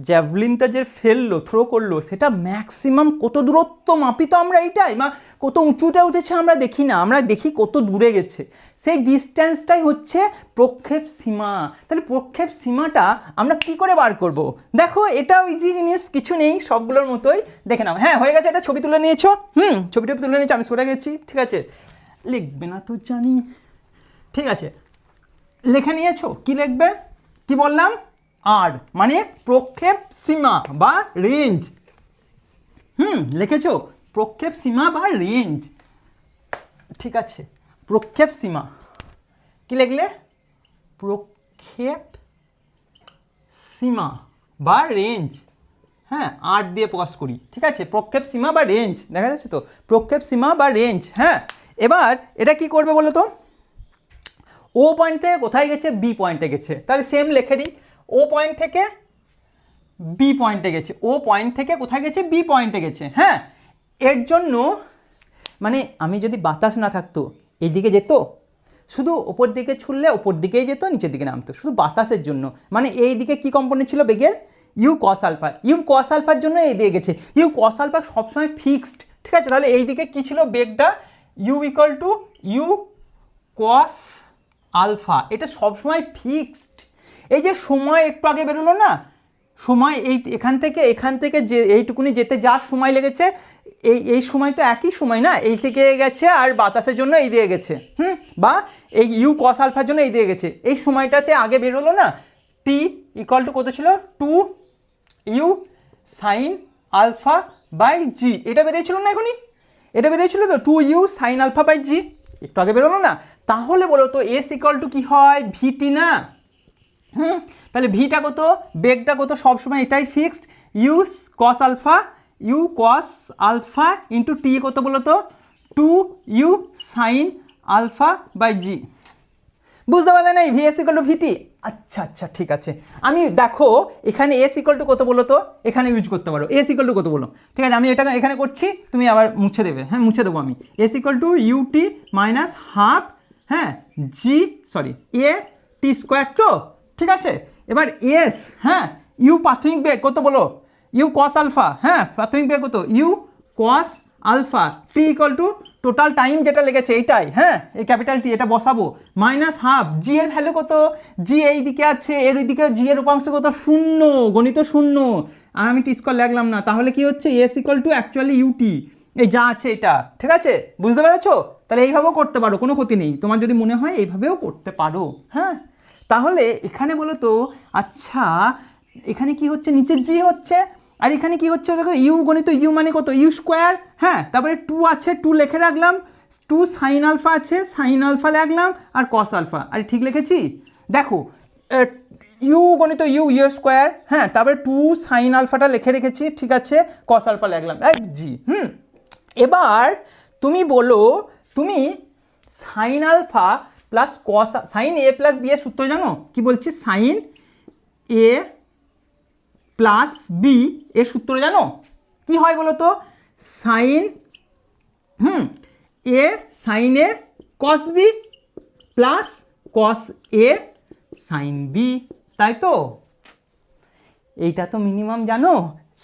জ্যাভলিনটা যে ফেললো, থ্রো করলো, সেটা ম্যাক্সিমাম কত দূরত্ব মাপি তো আমরা এইটাই, বা কত উঁচুটা উঠেছে আমরা দেখি না, আমরা দেখি কত দূরে গেছে, সেই ডিস্টেন্সটাই হচ্ছে প্রক্ষেপ সীমা। তাহলে প্রক্ষেপ সীমাটা আমরা কি করে বার করব? দেখো এটাও ইজি জিনিস, কিছু নেই, সবগুলোর মতোই, দেখে নাও। হ্যাঁ হয়ে গেছে, এটা ছবি তুলে নিয়েছো, ছবিটা তুলে নিয়েছো, আমি সরে গেছি, ঠিক আছে, লিখবে না তো জানি, ঠিক আছে, লিখে নিয়েছো, কি লিখবে, কি বললাম, আর মানে প্রক্ষেপ সীমা বা রেঞ্জ, লিখেছো প্রক্ষেপ সীমা বা রেঞ্জ, ঠিক আছে, প্রক্ষেপ সীমা, কি লিখলে, প্রক্ষেপ সীমা বা রেঞ্জ, হ্যাঁ আর দিয়ে প্রকাশ করি, ঠিক আছে, প্রক্ষেপ সীমা বা রেঞ্জ, দেখা যাচ্ছে তো, প্রক্ষেপ সীমা বা রেঞ্জ। হ্যাঁ, এবার এটা কি করবে বলো তো, ও পয়েন্ট থেকে কোথায় গেছে, বি পয়েন্টে গেছে, তাহলে সেম লিখে দিই, ও পয়েন্ট থেকে বি পয়েন্টে গেছে, ও পয়েন্ট থেকে কোথায় গেছে, বি পয়েন্টে গেছে। হ্যাঁ, এর জন্য মানে আমি যদি বাতাস না থাকতো এইদিকে যেত, শুধু ওপর দিকে ছুড়লে ওপর দিকেই যেত, নিচের দিকে নামতো, শুধু বাতাসের জন্য, মানে এই দিকে কী কম্পোনেন্ট ছিল বেগের, U cos alpha, U cos আলফার জন্য এই দিয়ে গেছে, ইউ কস আলফা সবসময় ফিক্সড, ঠিক আছে, তাহলে এই দিকে কী ছিল বেগটা, U equal to U cos alpha, এটা সবসময় ফিক্সড। এই যে সময় একটু আগে বেরোলো না, সময় এই এখান থেকে যে এইটুকুনি যেতে যার সময় লেগেছে, এই সময়টা একই সময় না, এই থেকে গেছে আর বাতাসের জন্য এই দিয়ে গেছে, বা এই ইউ কস আলফার জন্য এই দিয়ে গেছে, এই সময়টা সে আগে বেরোলো না, টি ইকুয়াল টু কত ছিল, 2 ইউ সাইন আলফা বাই জি, এটা বেরিয়েছিল না এখনই, এটা বেরিয়েছিল তো 2 ইউ সাইন আলফা বাই জি, একটু আগে বেরোলো না, তাহলে বলো তো এস ইকুয়াল টু কী হয়, ভিটি না, তাহলে ভিটা কত, বেগটা কত, সবসময় এটাই fixed, U cos alpha, U cos alpha into T কত বলো তো, 2 U sine alpha by G, বুঝতে পারলে না, V S equal to V T. আচ্ছা আচ্ছা ঠিক আছে, আমি দেখো এখানে এস ইকুয়াল টু কত বলো তো, এখানে ইউজ করতে পারো, এস ইকুয়াল টু কত বলো, ঠিক আছে, আমি এটা এখানে করছি, তুমি আবার মুছে দেবে, হ্যাঁ মুছে দেবো আমি, S equal to U T minus half, হ্যাঁ জি সরি এ টি স্কোয়ার তো, ঠিক আছে, এবার এস, হ্যাঁ ইউ প্রাথমিক বেগ কত বলো, ইউ কস আলফা, হ্যাঁ প্রাথমিক বেগ কত, U cos alpha, T equal to total time যেটা লেগেছে এইটাই, হ্যাঁ এই ক্যাপিটাল টি এটা বসাবো, মাইনাস হাফ, জি এর ভ্যালু কত, জি এই দিকে আছে, এর ওই দিকে জি এর উপাংশ কত, শূন্য, গণিত শূন্য, আর আমি টি স্কোয়ার লাগলাম না, তাহলে কি হচ্ছে, S equal to actually U T, এই যা আছে এটা, ঠিক আছে, বুঝতে পেরেছো? তাহলে এইভাবেও করতে পারো, কোনো ক্ষতি নেই, তোমার যদি মনে হয় এইভাবেও করতে পারো। হ্যাঁ, তাহলে এখানে বলো তো, আচ্ছা এখানে কি হচ্ছে, নিচের জি হচ্ছে, আর এখানে কি হচ্ছে দেখো, ইউ গণিত ইউ মানে কত, ইউ স্কোয়ার, হ্যাঁ তারপরে 2 আছে, 2 লিখে রাখলাম, 2 সাইন আলফা আছে, সাইন আলফা রাখলাম, আর কস আলফা, আরে ঠিক লিখেছি, দেখো ইউ গণিত ইউ ইউ স্কোয়ার, হ্যাঁ তারপরে 2 সাইন আলফাটা লিখে রেখেছি, ঠিক আছে, কস আলফা লিখলাম, জি, এবার তুমি বলো, তুমি sine alpha plus cos, sine A plus B এর সূত্র জানো, কি বলছি, সাইন এ প্লাস বি এর সূত্র জানো, কি হয় বলো তো, sign A sign A cos B plus cos A sign B, তাই তো, এইটা তো মিনিমাম জানো,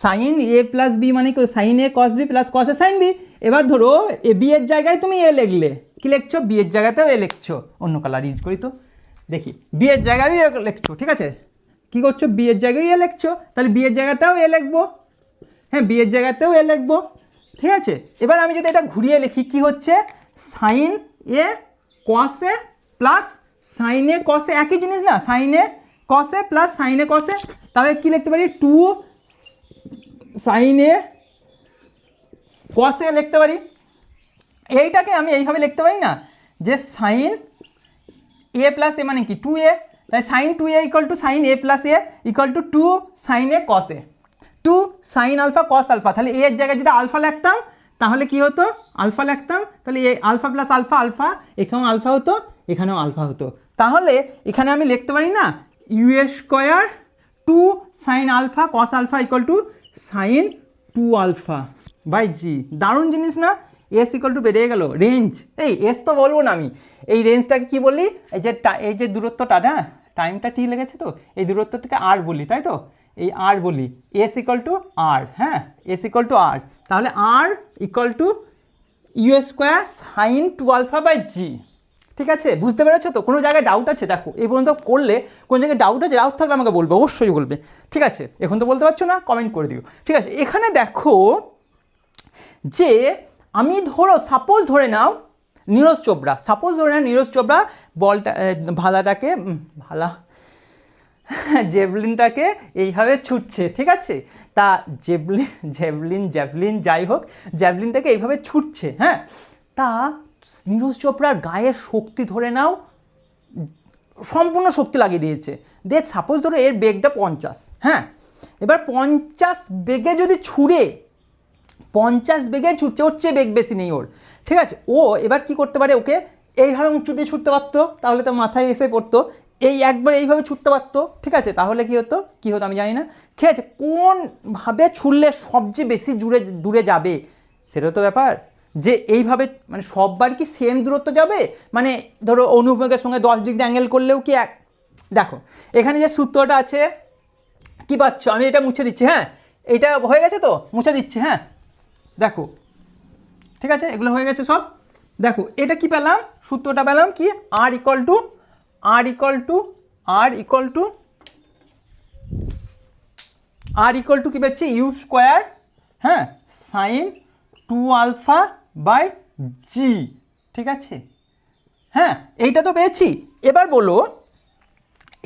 সাইন এ প্লাস বি মানে কি, sign A cos B plus cos A sign B, এবার ধরো এ বি এর জায়গায় তুমি এ লিখলে, কি লিখছো, বি এর জায়গাতেও এ লিখছো, অন্য কালার ইউজ করি তো, দেখি বি এর জায়গায় এ লিখছো, ঠিক আছে, কি করছো, বি এর জায়গায় এ লিখছো, তাহলে বি এর জায়গাটাও এ লিখবো, হ্যাঁ বি এর জায়গাতেও এ লিখবো, ঠিক আছে, এবার আমি যদি এটা ঘুরিয়ে লিখি, কি হচ্ছে, sign A cos A plus sign A cos এ, একই জিনিস না, sign A cos A plus sign A cos এ, তাহলে কি লিখতে পারি, 2 সাইন এ কস এ লিখতে পারি, এইটাকে আমি এইভাবে লিখতে পারি না, যে সাইন এ প্লাস এ মানে কি 2a, তাই sine 2a equal to sine A plus A equal to 2 sine A cos A, 2 sine alpha cos alpha. তাহলে এর জায়গায় যদি আলফা লিখতাম তাহলে কি হতো, আলফা লিখতাম, তাহলে এ আলফা প্লাস আলফা আলফা, এখানেও আলফা হতো এখানেও আলফা হতো। তাহলে এখানে আমি লিখতে পারি না U square 2 sine alpha cos alpha equal to sine 2 alpha by G. দারুণ জিনিস না, এস ইকুয়াল টু বেরিয়ে গেল রেঞ্জ। এই এস তো বলবো না আমি, এই রেঞ্জটাকে কি বলি, এই যে দূরত্বটা, হ্যাঁ টাইমটা টি লেগেছে তো, এই দূরত্বটাকে আর বলি, তাই তো, এই আর বলি, এস ইকুয়াল টু আর, হ্যাঁ এস ইকুয়াল টু আর, তাহলে R equal to U square sine 2 alpha by G. ঠিক আছে, বুঝতে পেরেছো তো? কোনো জায়গায় ডাউট আছে? দেখো এই পর্যন্ত করলে কোন জায়গায় ডাউট আছে, ডাউট থাকলে আমাকে বলবে, অবশ্যই বলবে। ঠিক আছে, এখন তো বলতে পারছো না, কমেন্ট করে দিও। ঠিক আছে, এখানে দেখো যে আমি সাপোজ ধরে নাও নীরজ চোপড়া, নীরজ চোপড়া বলটা জেভলিনটাকে এইভাবে ছুটছে। ঠিক আছে, তা জ্যাভলিন যাই হোক, জ্যাভলিনটাকে এইভাবে ছুটছে। হ্যাঁ, তা নীরজ চোপড়ার গায়ের শক্তি ধরে নাও সম্পূর্ণ শক্তি লাগিয়ে দিয়েছে। সাপোজ ধরো এর বেগটা 50, হ্যাঁ এবার 50 বেগে যদি ছুড়ে, 50 বেগে ছুটছে, ওর চেয়ে বেগ বেশি নেই ওর। ঠিক আছে, ও এবার কি করতে পারে, ওকে এইভাবে উঁচু দিয়ে ছুটতে পারতো, তাহলে তো মাথায় এসে পড়তো, এই একবার এইভাবে ছুটতে পারতো। ঠিক আছে, তাহলে কি হতো আমি জানি না। ঠিক আছে, কোনভাবে ছুটলে সবচেয়ে বেশি দূরে যাবে সেটা তো ব্যাপার, যে এইভাবে মানে সববার কি সেম দূরত্ব যাবে, মানে ধরো অনুভবেগের সঙ্গে 10 ডিগ্রি অ্যাঙ্গেল করলেও কি এক। দেখো এখানে যে সূত্রটা আছে কি পাচ্ছ, আমি এটা মুছে দিচ্ছি, হ্যাঁ এটা হয়ে গেছে তো, মুছে দিচ্ছি, হ্যাঁ দেখো ঠিক আছে, এগুলো হয়ে গেছে সব। দেখো এটা কি পেলাম, সূত্রটা পেলাম কি, আর ইকুয়াল টু কি পাচ্ছি, ইউ স্কোয়ার, হ্যাঁ সাইন 2 আলফা বাই জি। ঠিক আছে, হ্যাঁ এইটা তো পেয়েছি।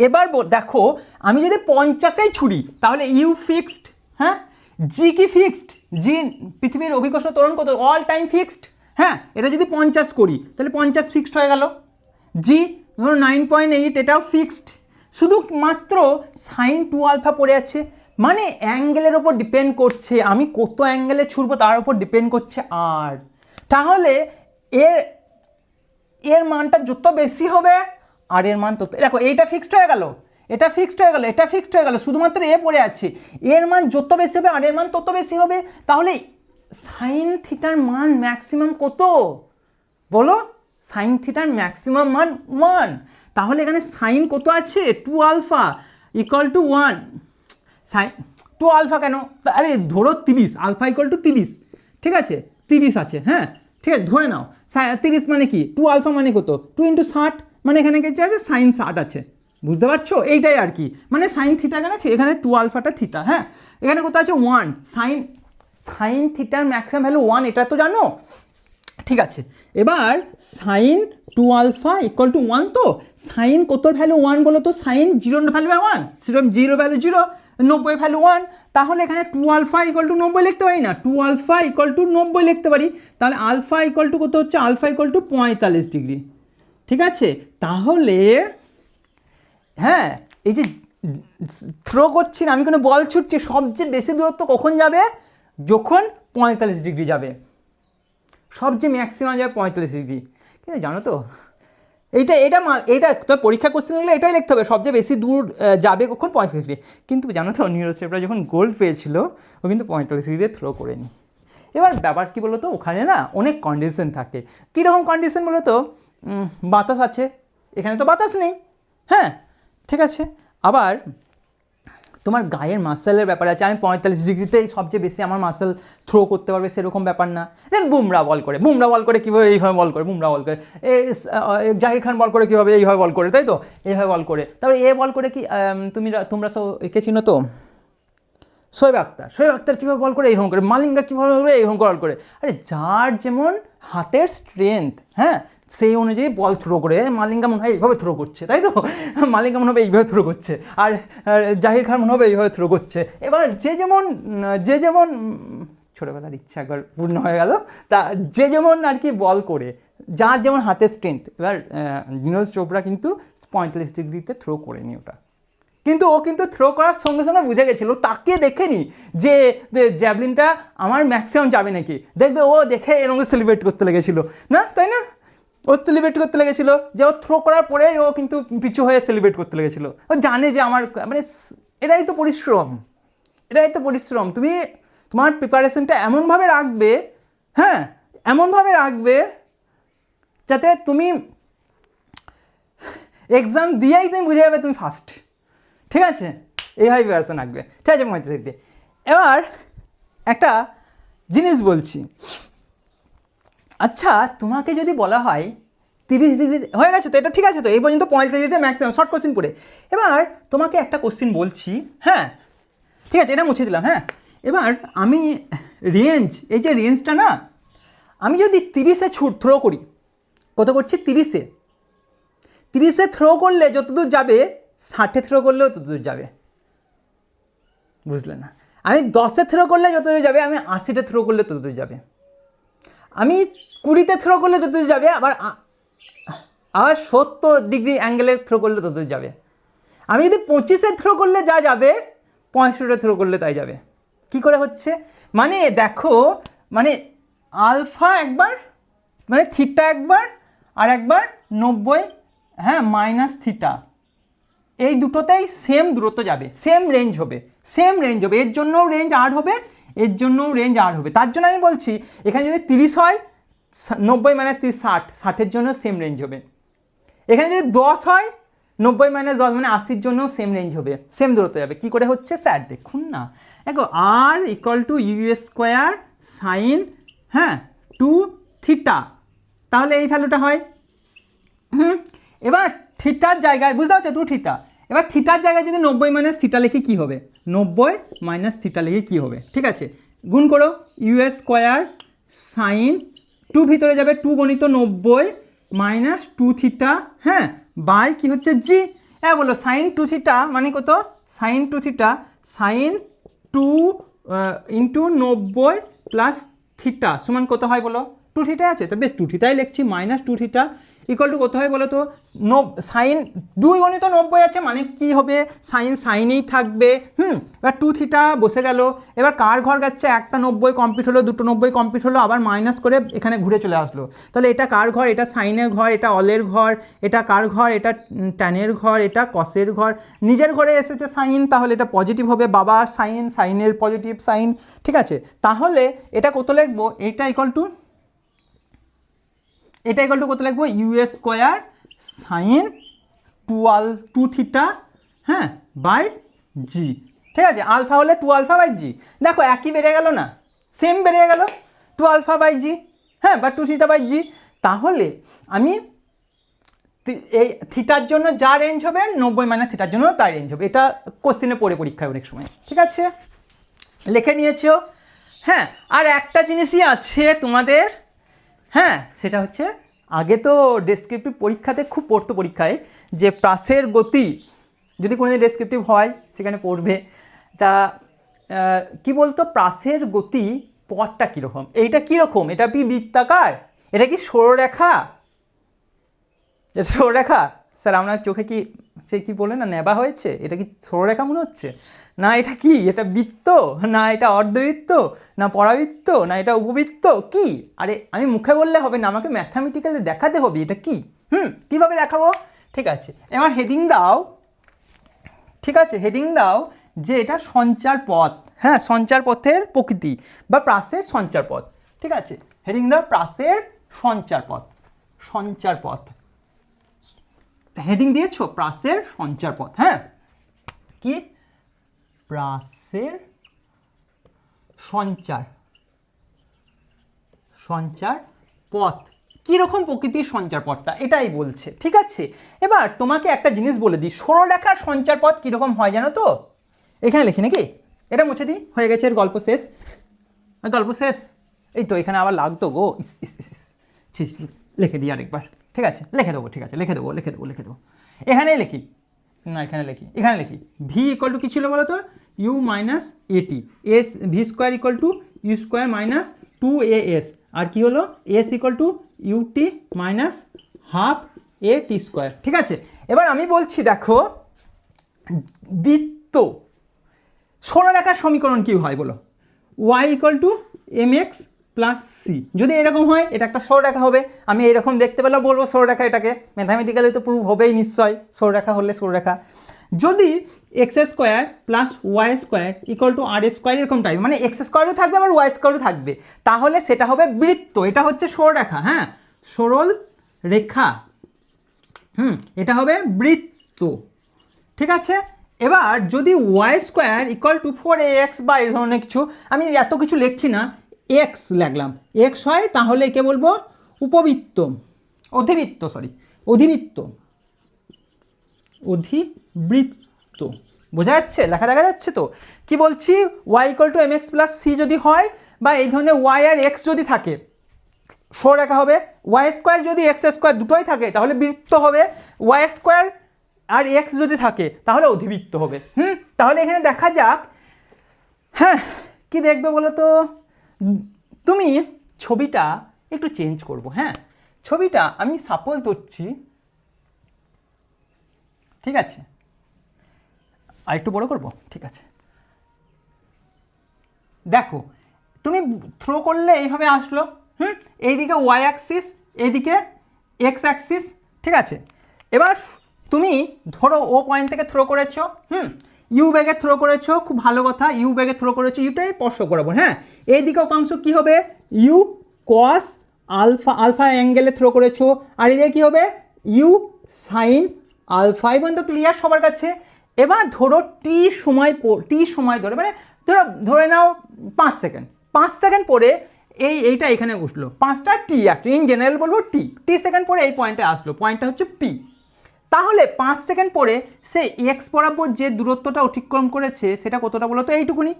এবার দেখো আমি যদি 50-এই ছুড়ি তাহলে ইউ ফিক্সড, হ্যাঁ জি কি ফিক্সড, জি পৃথিবীর অভিকর্ষ ত্বরণ কত, অল টাইম ফিক্সড। হ্যাঁ, এটা যদি 50 করি তাহলে 50 ফিক্সড হয়ে গেল। জি ধরো 9.8, এটাও ফিক্সড, শুধুমাত্র সাইন 2 আলফা পড়ে আছে, মানে অ্যাঙ্গেলের ওপর ডিপেন্ড করছে, আমি কত অ্যাঙ্গেলে ছুড়বো তার উপর ডিপেন্ড করছে আর। তাহলে এর মানটা যত বেশি হবে আর এর মান তত, দেখো এইটা ফিক্সড হয়ে গেল, এটা ফিক্সড হয়ে গেল, শুধুমাত্র এ পড়ে আছে, এর মান যত বেশি হবে আর এর মান তত বেশি হবে। তাহলে সাইন থিটার মান ম্যাক্সিমাম কত বলো, সাইন থিটার ম্যাক্সিমাম মান 1। তাহলে এখানে সাইন কত আছে, 2 alpha equal to 1, sine 2 alpha কেন, আরে ধরো 30, আলফা ইকুয়াল টু 30। ঠিক আছে, 30 আছে, হ্যাঁ ঠিক আছে ধরে নাও, 30 মানে কি, 2 আলফা মানে কত, 2 × 60, মানে এখানে কি আছে, সাইন 60 আছে। বুঝতে পারছো, এইটাই আর কি, মানে সাইন থিটা এখানে 2 আলফাটা থিটা, হ্যাঁ এখানে কত আছে 1, সাইন থিটার ম্যাক্সিমাম ভ্যালু 1, এটা তো জানো। ঠিক আছে, এবার সাইন 2 আলফা ইকুয়াল টু 1, তো সাইন কত ভ্যালু 1 বলো তো, সাইন 0 ভ্যালু 1, 0 ভ্যালু 0, 90 ভ্যালু 1, তাহলে এখানে 2 আলফা ইকুয়াল টু 90 লিখতে পারি না, 2 আলফা ইকুয়াল টু 90 লিখতে পারি। তাহলে আলফা ইকুয়াল টু কত হচ্ছে, আলফা ইকুয়াল টু 45 ডিগ্রি। ঠিক আছে, তাহলে হ্যাঁ এই যে থ্রো করছি না আমি, কোনো বল ছুটছি, সবচেয়ে বেশি দূরত্ব কখন যাবে, যখন 45 ডিগ্রি যাবে, সবচেয়ে ম্যাক্সিমাম যাবে 45 ডিগ্রি। কিন্তু জানো তো এইটা তো পরীক্ষা কোশ্চেন হলে এটাই লিখতে হবে, সবচেয়ে বেশি দূর যাবে কখন, 45 ডিগ্রি। কিন্তু জানো তো নীরজ চোপড়া যখন গোল্ড পেয়েছিল ও কিন্তু 45 ডিগ্রি থ্রো করেনি। এবার ব্যাপার কী বলো তো, ওখানে না অনেক কন্ডিশন থাকে। কীরকম কন্ডিশন বলো তো, বাতাস আছে, এখানে তো বাতাস নেই, হ্যাঁ ঠিক আছে, আবার তোমার গায়ের মাসেলের ব্যাপার আছে, আমি 45 ডিগ্রিতেই সবচেয়ে বেশি আমার মাসেল থ্রো করতে পারবে সেরকম ব্যাপার না। যেমন বুমরা বল করে কীভাবে এইভাবে বল করে, জাহির খান বল করে কীভাবে এইভাবে বল করে, তাই তো এইভাবে বল করে। তারপরে এ বল করে কি তোমরা সব একে চিনো তো, শোয়েব আক্তার কীভাবে বল করে এইরকম করে, মালিঙ্গা কীভাবে বল করে এইরকম বল করে। আরে যার যেমন হাতের স্ট্রেংথ, হ্যাঁ সেই অনুযায়ী বল থ্রো করে। মালিঙ্গা মনে হয় এইভাবে থ্রো করছে, তাই তো মালিঙ্গা মনে হবে এইভাবে থ্রো করছে, আর জাহির খান মনে হবে এইভাবে থ্রো করছে। এবার যে যেমন ছোটোবেলার ইচ্ছা একবার পূর্ণ হয়ে গেল, তা যে যেমন আর কি বল করে, যার যেমন হাতের স্ট্রেংথ। এবার নীরজ চোপড়া কিন্তু 45 ডিগ্রিতে থ্রো করেনি ওটা, কিন্তু ও কিন্তু থ্রো করার সঙ্গে সঙ্গে বুঝে গেছিলো, তাকে দেখেনি যে জ্যাভলিনটা আমার ম্যাক্সিমাম যাবে নাকি, দেখবে ও দেখে এরকম সেলিব্রেট করতে লেগেছিলো না, তাই না? ও সেলিব্রেট করতে লেগেছিলো যে ও থ্রো করার পরে ও কিন্তু পিছু হয়ে সেলিব্রেট করতে লেগেছিলো। ও জানে যে আমার মানে এটাই তো পরিশ্রম, এটাই তো পরিশ্রম। তুমি তোমার প্রিপারেশনটা এমনভাবে রাখবে, হ্যাঁ এমনভাবে রাখবে যাতে তুমি এক্সাম দিয়েই তুমি বুঝে যাবে তুমি ফার্স্ট, ঠিক আছে? এইভাবে প্রিপারেশন রাখবে, ঠিক আছে মনে রাখবে। এবার একটা জিনিস বলছি, আচ্ছা তোমাকে যদি বলা হয় 30 ডিগ্রি হয়ে গেছে তো, এটা ঠিক আছে তো, এই পর্যন্ত 45 ডিগ্রিতে ম্যাক্সিমাম শর্ট কোশ্চেন করে। এবার তোমাকে একটা কোশ্চেন বলছি, হ্যাঁ ঠিক আছে, এটা মুছে দিলাম, হ্যাঁ। এবার আমি রেঞ্জ, এই যে রেঞ্জটা না, আমি যদি 30-এ থ্রো করি, কত করছি 30-এ থ্রো করলে যতদূর যাবে 60-এ থ্রো করলেও ততদূর যাবে, বুঝলে না? আমি 10-এ থ্রো করলে যতদূর যাবে, আমি 80-তে থ্রো করলে ততদূর যাবে, আমি 20-তে থ্রো করলে যতদূর যাবে, আবার 70 ডিগ্রি অ্যাঙ্গেলে থ্রো করলে ততদূর যাবে। আমি যদি 25-এ থ্রো করলে যা যাবে, 65-এ থ্রো করলে তাই যাবে। কি করে হচ্ছে? মানে দেখো, মানে আলফা একবার, মানে থিটা একবার, আর একবার 90, হ্যাঁ মাইনাস থিটা, এই দুটোতেই সেম দূরত্ব যাবে, সেম রেঞ্জ হবে, সেম রেঞ্জ হবে। এর জন্যও রেঞ্জ আর হবে, এর জন্যও রেঞ্জ আর হবে। তার জন্য আমি বলছি এখানে যদি 30 হয়, 90 মাইনাস 30 60, 60-এর জন্য সেম রেঞ্জ হবে। এখানে যদি 10 হয়, 90 মাইনাস 10 মানে 80-র জন্যও সেম রেঞ্জ হবে, সেম দূরত্ব যাবে। কী করে হচ্ছে স্যার দেখুন না, দেখো R equal to U square sine, হ্যাঁ 2 থিটা, তাহলে এই ভ্যালুটা হয়। এবার থিটার জায়গায় বুঝতে পারছো 2 থিটা, এবার থিটার জায়গায় যদি 90 মাইনাস থিটা লিখে কী হবে, 90 মাইনাস থিটা লিখে কী হবে, ঠিক আছে? গুণ করো, ইউ স্কোয়ার সাইন 2 ভিতরে যাবে, 2 গণিত 90 মাইনাস 2 থিটা, হ্যাঁ বাই কী হচ্ছে জি। হ্যাঁ বলো সাইন 2 থিটা মানে কত, sine 2 theta, sine 2 into 90 plus theta সমান কত হয় বলো, 2 থিটা আছে তো, বেশ 2 থিটাই লিখছি, মাইনাস 2 থিটা ইকুয়াল টু কত হয় বলো তো, সাইন 2 গণিত 90 আছে মানে কি হবে, সাইন সাইনেই থাকবে। এবার 2 থিটা বসে গেল। এবার কার ঘর যাচ্ছে, একটা 90 কমপ্লিট হলো, দুটো 90 কমপ্লিট হলো, আবার মাইনাস করে এখানে ঘুরে চলে আসলো। তাহলে এটা কার ঘর, এটা সাইনের ঘর, এটা অলের ঘর, এটা কার ঘর, এটা ট্যানের ঘর, এটা কসের ঘর, নিজের ঘরে এসেছে সাইন, তাহলে এটা পজিটিভ হবে, বাবা সাইন, সাইনের পজিটিভ সাইন, ঠিক আছে? তাহলে এটা কত লিখবো, এটা ইকুয়াল টু কত লিখবো, ইউ স্কোয়ার সাইন 2 থিটা, হ্যাঁ বাই জি, ঠিক আছে? আলফা হলে 2 আলফা বাই জি, দেখো একই বেড়ে গেল না, সেম বেড়ে গেল 2 আলফা বাই জি, হ্যাঁ বা 2 থিটা বাই জি। তাহলে আমি এই থিটার জন্য যা রেঞ্জ হবে, 90 মাইনাস থিটার জন্য তাই রেঞ্জ হবে। এটা কোশ্চেনে পড়ে পরীক্ষায় অনেক সময়, ঠিক আছে? লিখে নিয়েছো? হ্যাঁ, আর একটা জিনিসই আছে তোমাদের, হ্যাঁ সেটা হচ্ছে, আগে তো ডেসক্রিপটিভ পরীক্ষাতে খুব পড়তো পরীক্ষায়, যে প্রাসের গতি যদি কোনোদিন ডেসক্রিপটিভ হয় সেখানে পড়বে। তা কি বলতো, প্রাসের গতি পথটা কীরকম, এইটা কীরকম, এটা কি বৃত্তাকার, এটা কি সরলরেখা, এটা সরলরেখা স্যার আপনার চোখে কি সে কি বলে না নেবা হয়েছে, এটা কি সরলরেখা মনে হচ্ছে, না এটা কি, এটা বৃত্ত, না এটা অর্ধবৃত্ত, না পরাবৃত্ত, না এটা উপবৃত্ত, কি? আরে আমি মুখে বললে হবে না, আমাকে ম্যাথামেটিক্যালি দেখাতে হবে এটা কি। কীভাবে দেখাবো, ঠিক আছে? এবার হেডিং দাও, ঠিক আছে, হেডিং দাও যে এটা সঞ্চার পথ, হ্যাঁ সঞ্চার পথের প্রকৃতি বা প্রাসের সঞ্চার পথ, ঠিক আছে? হেডিং দাও প্রাসের সঞ্চার পথ, সঞ্চার পথ হেডিং দিয়েছো, প্রাসের সঞ্চার পথ, হ্যাঁ কি প্রাসের সঞ্চার পথ, কীরকম প্রকৃতির সঞ্চার পথটা এটাই বলছে, ঠিক আছে? এবার তোমাকে একটা জিনিস বলে দিই, সরলরেখার সঞ্চার পথ কীরকম হয় জানো তো, এখানে লিখি নাকি, এটা মুছে দিই, হয়ে গেছে, এর গল্প শেষ, গল্প শেষ। এই তো এখানে আবার লাগতো গো, লিখে দিই আরেকবার, ঠিক আছে? লিখে দেবো, ঠিক আছে লিখে দেবো। এখানেই লিখি না, এখানে লিখি ভি ইকুয়াল টু কী ছিল বলো তো, U minus A T, S V square equal to U square minus 2as, আর কি হলো S equal to U T minus half A T square. ঠিক আছে, এবার আমি বলছি দেখো বৃত্ত সরলরেখার সমীকরণ কী হয় বলো? Y equal to M X plus C. যদি এরকম হয় এটা একটা সরলরেখা হবে, আমি এরকম দেখতে পেলে বলবো সরলরেখা, এটাকে ম্যাথামেটিক্যালি তো প্রুভ হবেই নিশ্চয়, সরলরেখা হলে সরলরেখা। যদি X square plus Y square equal to R square এরকম টাইপ, মানে এক্স স্কোয়ারও থাকবে আবার ওয়াই স্কোয়ারও থাকবে, তাহলে সেটা হবে বৃত্ত। এটা হচ্ছে সরলরেখা, হ্যাঁ সরল রেখা, এটা হবে বৃত্ত। ঠিক আছে, এবার যদি Y square equal two 4ax বা এই ধরনের কিছু, আমি এত কিছু লিখছি না, এক্স লিখলাম, এক্স হয় তাহলে একে বলবো উপবৃত্ত, অধিবৃত্ত, সরি অধিবৃত্ত, অধিবৃত্ত। বোঝা যাচ্ছে, লেখা দেখা যাচ্ছে তো? কি বলছি, Y equal to M X plus C যদি হয় বা এই ধরনের ওয়াই আর এক্স যদি থাকে সরলরেখা হবে। ওয়াই স্কোয়ার যদি এক্স স্কোয়ার দুটোই থাকে তাহলে বৃত্ত হবে, ওয়াই স্কোয়ার আর এক্স যদি থাকে তাহলে অধিবৃত্ত হবে। তাহলে এখানে দেখা যাক, হ্যাঁ কি দেখবে বলো তো? তুমি ছবিটা একটু চেঞ্জ করবো, হ্যাঁ ছবিটা আমি সাপোজ ধরছি, ঠিক আছে আর একটু বড় করবো, ঠিক আছে। দেখো তুমি থ্রো করলে এইভাবে আসলো, এইদিকে ওয়াই অ্যাক্সিস, এইদিকে এক্স অ্যাক্সিস, ঠিক আছে। এবার তুমি ধরো ও পয়েন্ট থেকে থ্রো করেছো, ইউ ব্যাগে থ্রো করেছো, খুব ভালো কথা, ইউ ব্যাগে থ্রো করেছো, ইউটাই স্পর্শ করাবো, হ্যাঁ এইদিকে অংশ কী হবে, ইউ কস আলফা, আলফা অ্যাঙ্গেলে থ্রো করেছো, আর এদিকে কী হবে ইউ সাইন আলফা। এবং তো ক্লিয়ার সবার কাছে? এবার ধরো টি সময় ধরে, মানে ধরে নাও 5 সেকেন্ড, 5 সেকেন্ড পরে এইটা এখানে উঠলো, 5টা টি, একটা ইন জেনারেল বলবো টি সেকেন্ড পরে এই পয়েন্টে আসলো, পয়েন্টটা হচ্ছে পি। তাহলে 5 সেকেন্ড পরে সে এক্স বরাবর যে দূরত্বটা অতিক্রম করেছে সেটা কতটা বলো তো? এইটুকুনি,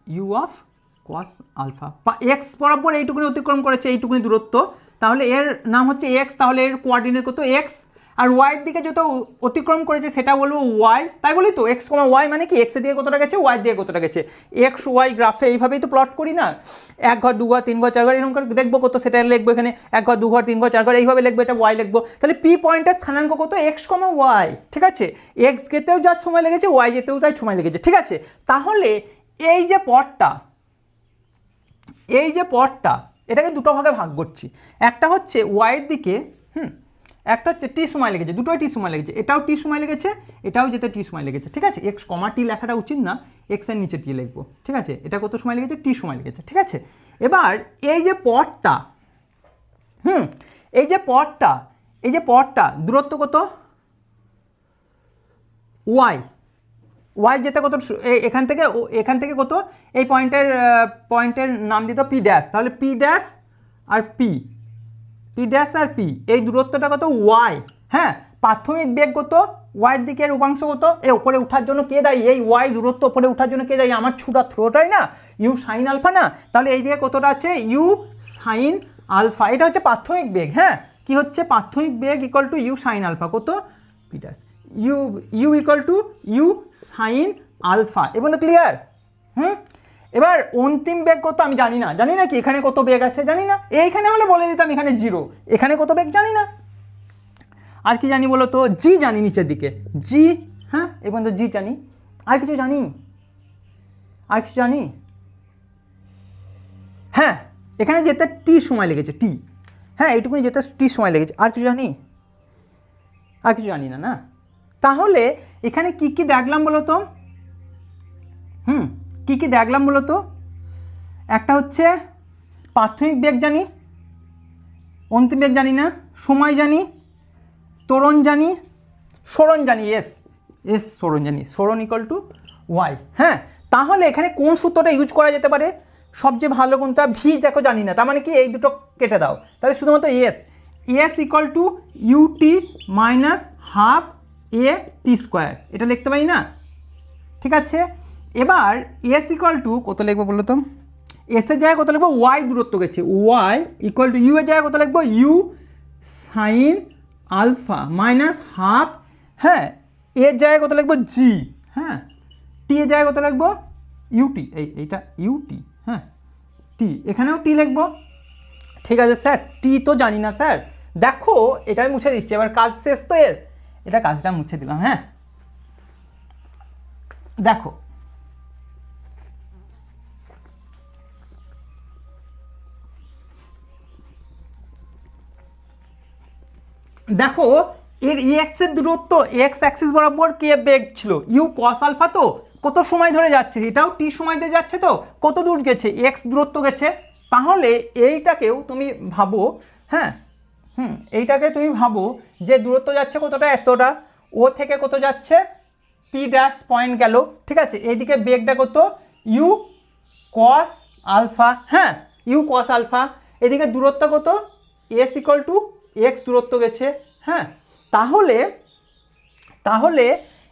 U of cos alpha, X বরাবর এইটুকুনি অতিক্রম করেছে, এইটুকুনি দূরত্ব, তাহলে এর নাম হচ্ছে এক্স, তাহলে এর কোঅর্ডিনেট কত এক্স, আর ওয়াইয়ের দিকে যত অতিক্রম করেছে সেটা বলবো ওয়াই, তাই বলি তো এক্স কমা ওয়াই মানে কি এক্সের দিকে কতটা গেছে, ওয়াই দিকে কতটা গেছে। এক্স ওয়াই গ্রাফে এইভাবেই তো প্লট করি না, 1 ঘর 2 ঘর 3 ঘর 4 ঘর এরকম করে দেখবো কত, সেটা লিখবো এখানে 1 ঘর 2 ঘর 3 ঘর 4 ঘর এইভাবে লিখবো, এটা ওয়াই লিখবো। তাহলে পি পয়েন্টের স্থানাঙ্ক কত, এক্স কমা ওয়াই, ঠিক আছে। এক্স যেতেও যার সময় লেগেছে, ওয়াই যেতেও যার সময় লেগেছে, ঠিক আছে। তাহলে এই যে পথটা এটাকে দুটো ভাগে ভাগ করছি, একটা হচ্ছে ওয়াইয়ের দিকে, একটা হচ্ছে টি সময় লেগেছে, দুটোই টি সময় লেগেছে, এটাও টি সময় লেগেছে, এটাও যেতে টি সময় লেগেছে, ঠিক আছে। এক্স কমা টি লেখাটা উচিত না, এক্সের নিচে টি লিখবো, ঠিক আছে। এটা কত সময় লেগেছে, টি সময় লেগেছে, ঠিক আছে। এবার এই যে পথটা, এই যে পথটা দূরত্ব কত, ওয়াই যেতে কত, এখান থেকে কত, এই পয়েন্টের নাম দিত পি ড্যাশ, তাহলে পি ড্যাশ আর পি এই দূরত্বটা কত ওয়াই, হ্যাঁ। প্রাথমিক বেগ কত, ওয়াইয়ের দিকের উপাংশ কত, উপরে ওঠার জন্য কে দায়ী, এই ওয়াই দূরত্ব উপরে ওঠার জন্য কে দায়ী, আমার থ্রোটাই না, ইউ সাইন আলফা না, তাহলে এই দিকে কতটা আছে ইউ সাইন আলফা, এটা হচ্ছে প্রাথমিক বেগ, হ্যাঁ কি হচ্ছে প্রাথমিক বেগ equal to U sine alpha, কত P dash, U equal to U sine alpha. এবং তো ক্লিয়ার? এবার অন্তিম বেগ কত আমি জানি না কি এখানে কত বেগ আছে জানি না, এইখানে হলে বলে দিতাম এখানে 0, এখানে কত বেগ জানি না। আর কি জানি বলো তো, জি জানি নিচের দিকে, জি, হ্যাঁ এবং তো জি জানি, আর কিছু জানি, হ্যাঁ এখানে যেতে টি সময় লেগেছে, টি, হ্যাঁ এইটুকুনি যেতে টি সময় লেগেছে, আর কিছু জানি না। তাহলে এখানে কি কি দেখলাম বলো তো, কি দেখলাম বলো তো, একটা হচ্ছে প্রাথমিক বেগ জানি, অন্তিম বেগ জানি না, সময় জানি, ত্বরণ জানি, সরণ জানি, সরণ জানি, সরণ ইকুয়াল টু ওয়াই, হ্যাঁ। তাহলে এখানে কোন সূত্রটা ইউজ করা যেতে পারে, সবচেয়ে ভালো কোনটা, ভি দেখো জানি না, তার মানে কি এই দুটো কেটে দাও, তাহলে শুধুমাত্র S equal to U T minus half A T square, এটা লিখতে পারি না, ঠিক আছে। এবার এস ইকুয়াল টু কত লিখবো বলো তো, এসের জায়গায় কত লিখবো, ওয়াই দূরত্ব গেছে, ওয়াই ইকুয়াল টু ইউ এর জায়গায় কত লিখবো, U sine alpha minus half, হ্যাঁ এর জায়গায় কত লিখবো জি, হ্যাঁ টি এর জায়গায় কত লিখবো ইউটি, এইটা ইউটি, হ্যাঁ টি, এখানেও টি লিখবো, ঠিক আছে স্যার, টি তো জানি না স্যার। দেখো এটা আমি মুছে দিচ্ছি, এবার কাজ শেষ তো এর, এটা কাজটা মুছে দিলাম। হ্যাঁ দেখো, দেখো এর এক্স এর দূরত্ব, এক্স অ্যাক্সিস বরাবর কে বেগ ছিল ইউ কস আলফা, তো কত সময় ধরে যাচ্ছে, এটাও টি সময় দিয়ে যাচ্ছে, তো কত দূর গেছে, এক্স দূরত্ব গেছে। তাহলে এইটাকেও তুমি ভাবো, হ্যাঁ এইটাকে তুমি ভাবো যে দূরত্ব যাচ্ছে কতটা, এতটা, ও থেকে কত যাচ্ছে, পি ড্যাশ পয়েন্ট গেল, ঠিক আছে। এইদিকে বেগটা কত, ইউ কস আলফা, হ্যাঁ ইউ কস আলফা। এদিকে দূরত্ব কত, এস ইকুয়াল টু এক্স দূরত্ব গেছে, হ্যাঁ। তাহলে তাহলে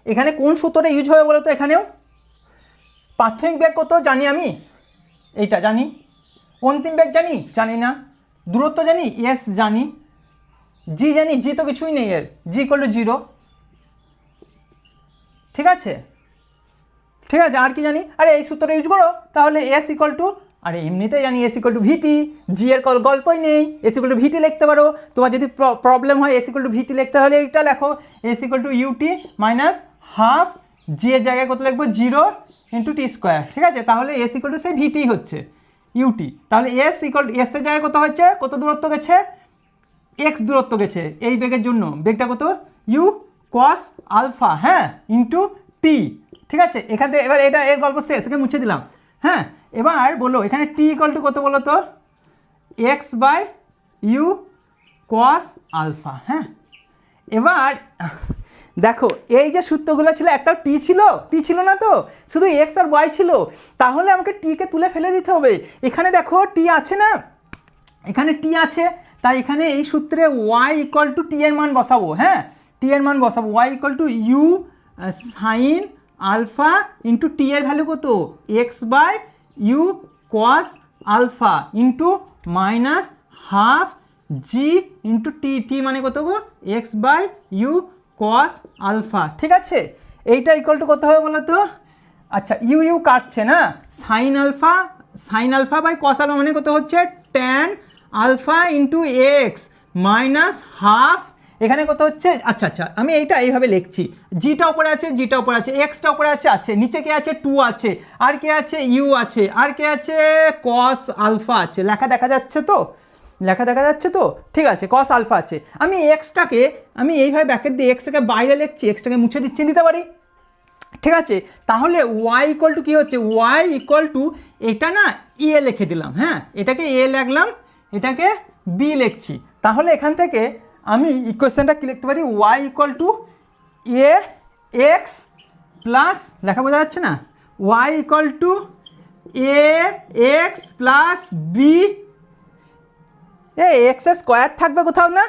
এখানে কোন সূত্রটা ইউজ হবে বলো তো, এখানেও প্রাথমিক বেগ কত জানি আমি, এইটা জানি, অন্তিম বেগ জানি না, দূরত্ব জানি, এস জানি, জি জানি, জি তো কিছুই নেই এর, জি ইকুয়াল টু 0, ঠিক আছে। ঠিক আছে, আর কি জানি, আরে এই সূত্রটা ইউজ করো, তাহলে এস ইকুয়াল টু, আরে এমনিতেই জানি এস ইকুয়াল টু ভিটি, জি এর গল্পই নেই, এস ইকুয়াল টু ভিটি লিখতে পারো। তোমার যদি প্রবলেম হয় এস ইকুয়াল টু ভিটি লিখতে হলে এইটা লেখো, S equal to U T minus half, G এর জায়গায় কত লিখবো, 0 ইন্টু টি স্কোয়ার, ঠিক আছে। তাহলে এস ইকুয়াল টু সেই ভিটি হচ্ছে ইউটি, তাহলে এস ইকুয়াল টু এস এর জায়গায় কত হচ্ছে, কত দূরত্ব গেছে, এক্স দূরত্ব গেছে এই বেগের জন্য, বেগটা কত, ইউ কস আলফা, হ্যাঁ ইন্টু টি, ঠিক আছে। এখান থেকে এবার এটা এর গল্প শেষ, এখানে মুছে দিলাম। হ্যাঁ এবার বলো এখানে টি ইকুয়াল টু কত বলো তো, X by U cos alpha, হ্যাঁ। এবার দেখো এই যে সূত্রগুলো ছিল, একটা টি ছিল না, তো শুধু এক্স আর ওয়াই ছিল, তাহলে আমাকে টিকে তুলে ফেলে দিতে হবে। এখানে দেখো টি আছে না, এখানে টি আছে, তাই এখানে এই সূত্রে ওয়াই ইকুয়াল টু টি এর মান বসাবো, হ্যাঁ টি এর মান বসাবো, Y equal to U sine alpha into T এর ভ্যালু কত, X by U cos alpha into minus half G into T, T মানে কত গো, X by U cos alpha, ঠিক আছে। এইটা ইকুয়াল টু কত হবে বলো তো, আচ্ছা ইউ ইউ কাটছে না, sine alpha by cos alpha মানে কত হচ্ছে, tan alpha into X minus half, এখানে কত হচ্ছে, আচ্ছা আচ্ছা আমি এইটা এইভাবে লিখছি, জিটা উপরে আছে, এক্সটা উপরে আছে, নিচে কে আছে, 2 আছে, আর কে আছে, ইউ আছে, আর কে আছে, কস আলফা আছে, লেখা দেখা যাচ্ছে তো, ঠিক আছে, কস আলফা আছে। আমি এক্সটাকে আমি এইভাবে ব্র্যাকেট দিয়ে এক্সটাকে বাইরে লিখছি, এক্সটাকে মুছে দিতে পারি, ঠিক আছে। তাহলে ওয়াই ইকুয়াল টু কী হচ্ছে, ওয়াই ইকুয়াল টু এটা না এ লিখে দিলাম, হ্যাঁ এটাকে এ লিখলাম, এটাকে বি লিখছি। তাহলে এখান থেকে আমি ইকুয়েশনটা কী লিখতে পারি, Y equal to A X plus, লেখা বোঝা যাচ্ছে না, Y equal to A X plus B, X square থাকবে কোথাও না,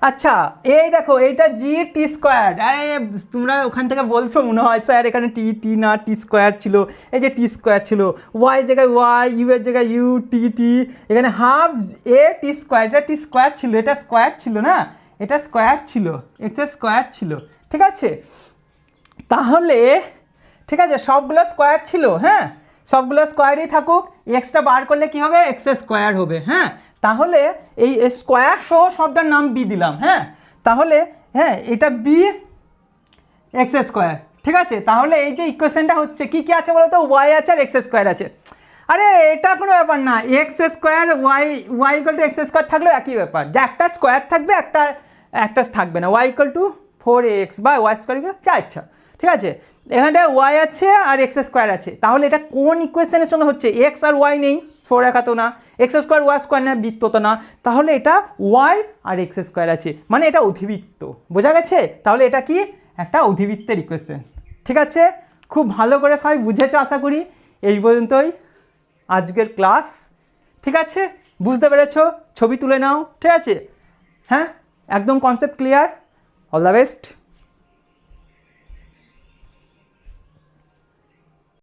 আচ্ছা এই দেখো এইটা জি টি স্কোয়ার, আরে তোমরা ওখান থেকে বলছো মনে হয় স্যার এখানে টি না টি স্কোয়ার ছিল, এই যে টি স্কোয়ার ছিল, ওয়াই জায়গায় ওয়াই, ইউ এর জায়গায় ইউ, টি, এখানে হাফ এ টি স্কোয়ার, এটা টি স্কোয়ার ছিল, এটা স্কোয়ার ছিল না, এটা স্কোয়ার ছিল, এক্স স্কোয়ার ছিল, ঠিক আছে। তাহলে ঠিক আছে সবগুলো স্কোয়ার ছিল, হ্যাঁ সবগুলো স্কোয়ারই থাকুক, এক্সটা বার করলে কি হবে, এক্স স্কোয়ার হবে, হ্যাঁ। তাহলে এই স্কোয়ার সহ সবটার নাম বি দিলাম, হ্যাঁ। তাহলে হ্যাঁ এটা বি এক্স স্কোয়ার, ঠিক আছে। তাহলে এই যে ইকুয়েশনটা হচ্ছে কি আছে বলো তো, ওয়াই আছে আর এক্স স্কোয়ার আছে, আরে এটা কোনো ব্যাপার না, X square Y equal to X square থাকলেও একই ব্যাপার, যে একটা স্কোয়ার থাকবে একটা থাকবে না, ওয়াই ইকুয়াল টু 4x বা ওয়াই স্কোয়ার যা ইচ্ছা, ঠিক আছে। এখানটায় ওয়াই আছে আর এক্স স্কোয়ার আছে, তাহলে এটা কোন ইকুয়েশনের সঙ্গে হচ্ছে, এক্স আর ওয়াই নেই, সরেখা তো না, এক্স স্কোয়ার ওয়াই স্কোয়ার না, বৃত্ত তো না, তাহলে এটা ওয়াই আর এক্স স্কোয়ার আছে, মানে এটা অধিবৃত্ত, বোঝা গেছে। তাহলে এটা কি একটা অধিবৃত্তের ইকুয়েশন, ঠিক আছে। খুব ভালো করে সবাই বুঝেছো আশা করি। এই পর্যন্তই আজকের ক্লাস, ঠিক আছে, বুঝতে পেরেছো, ছবি তুলে নাও, ঠিক আছে, হ্যাঁ একদম concept clear, all the best.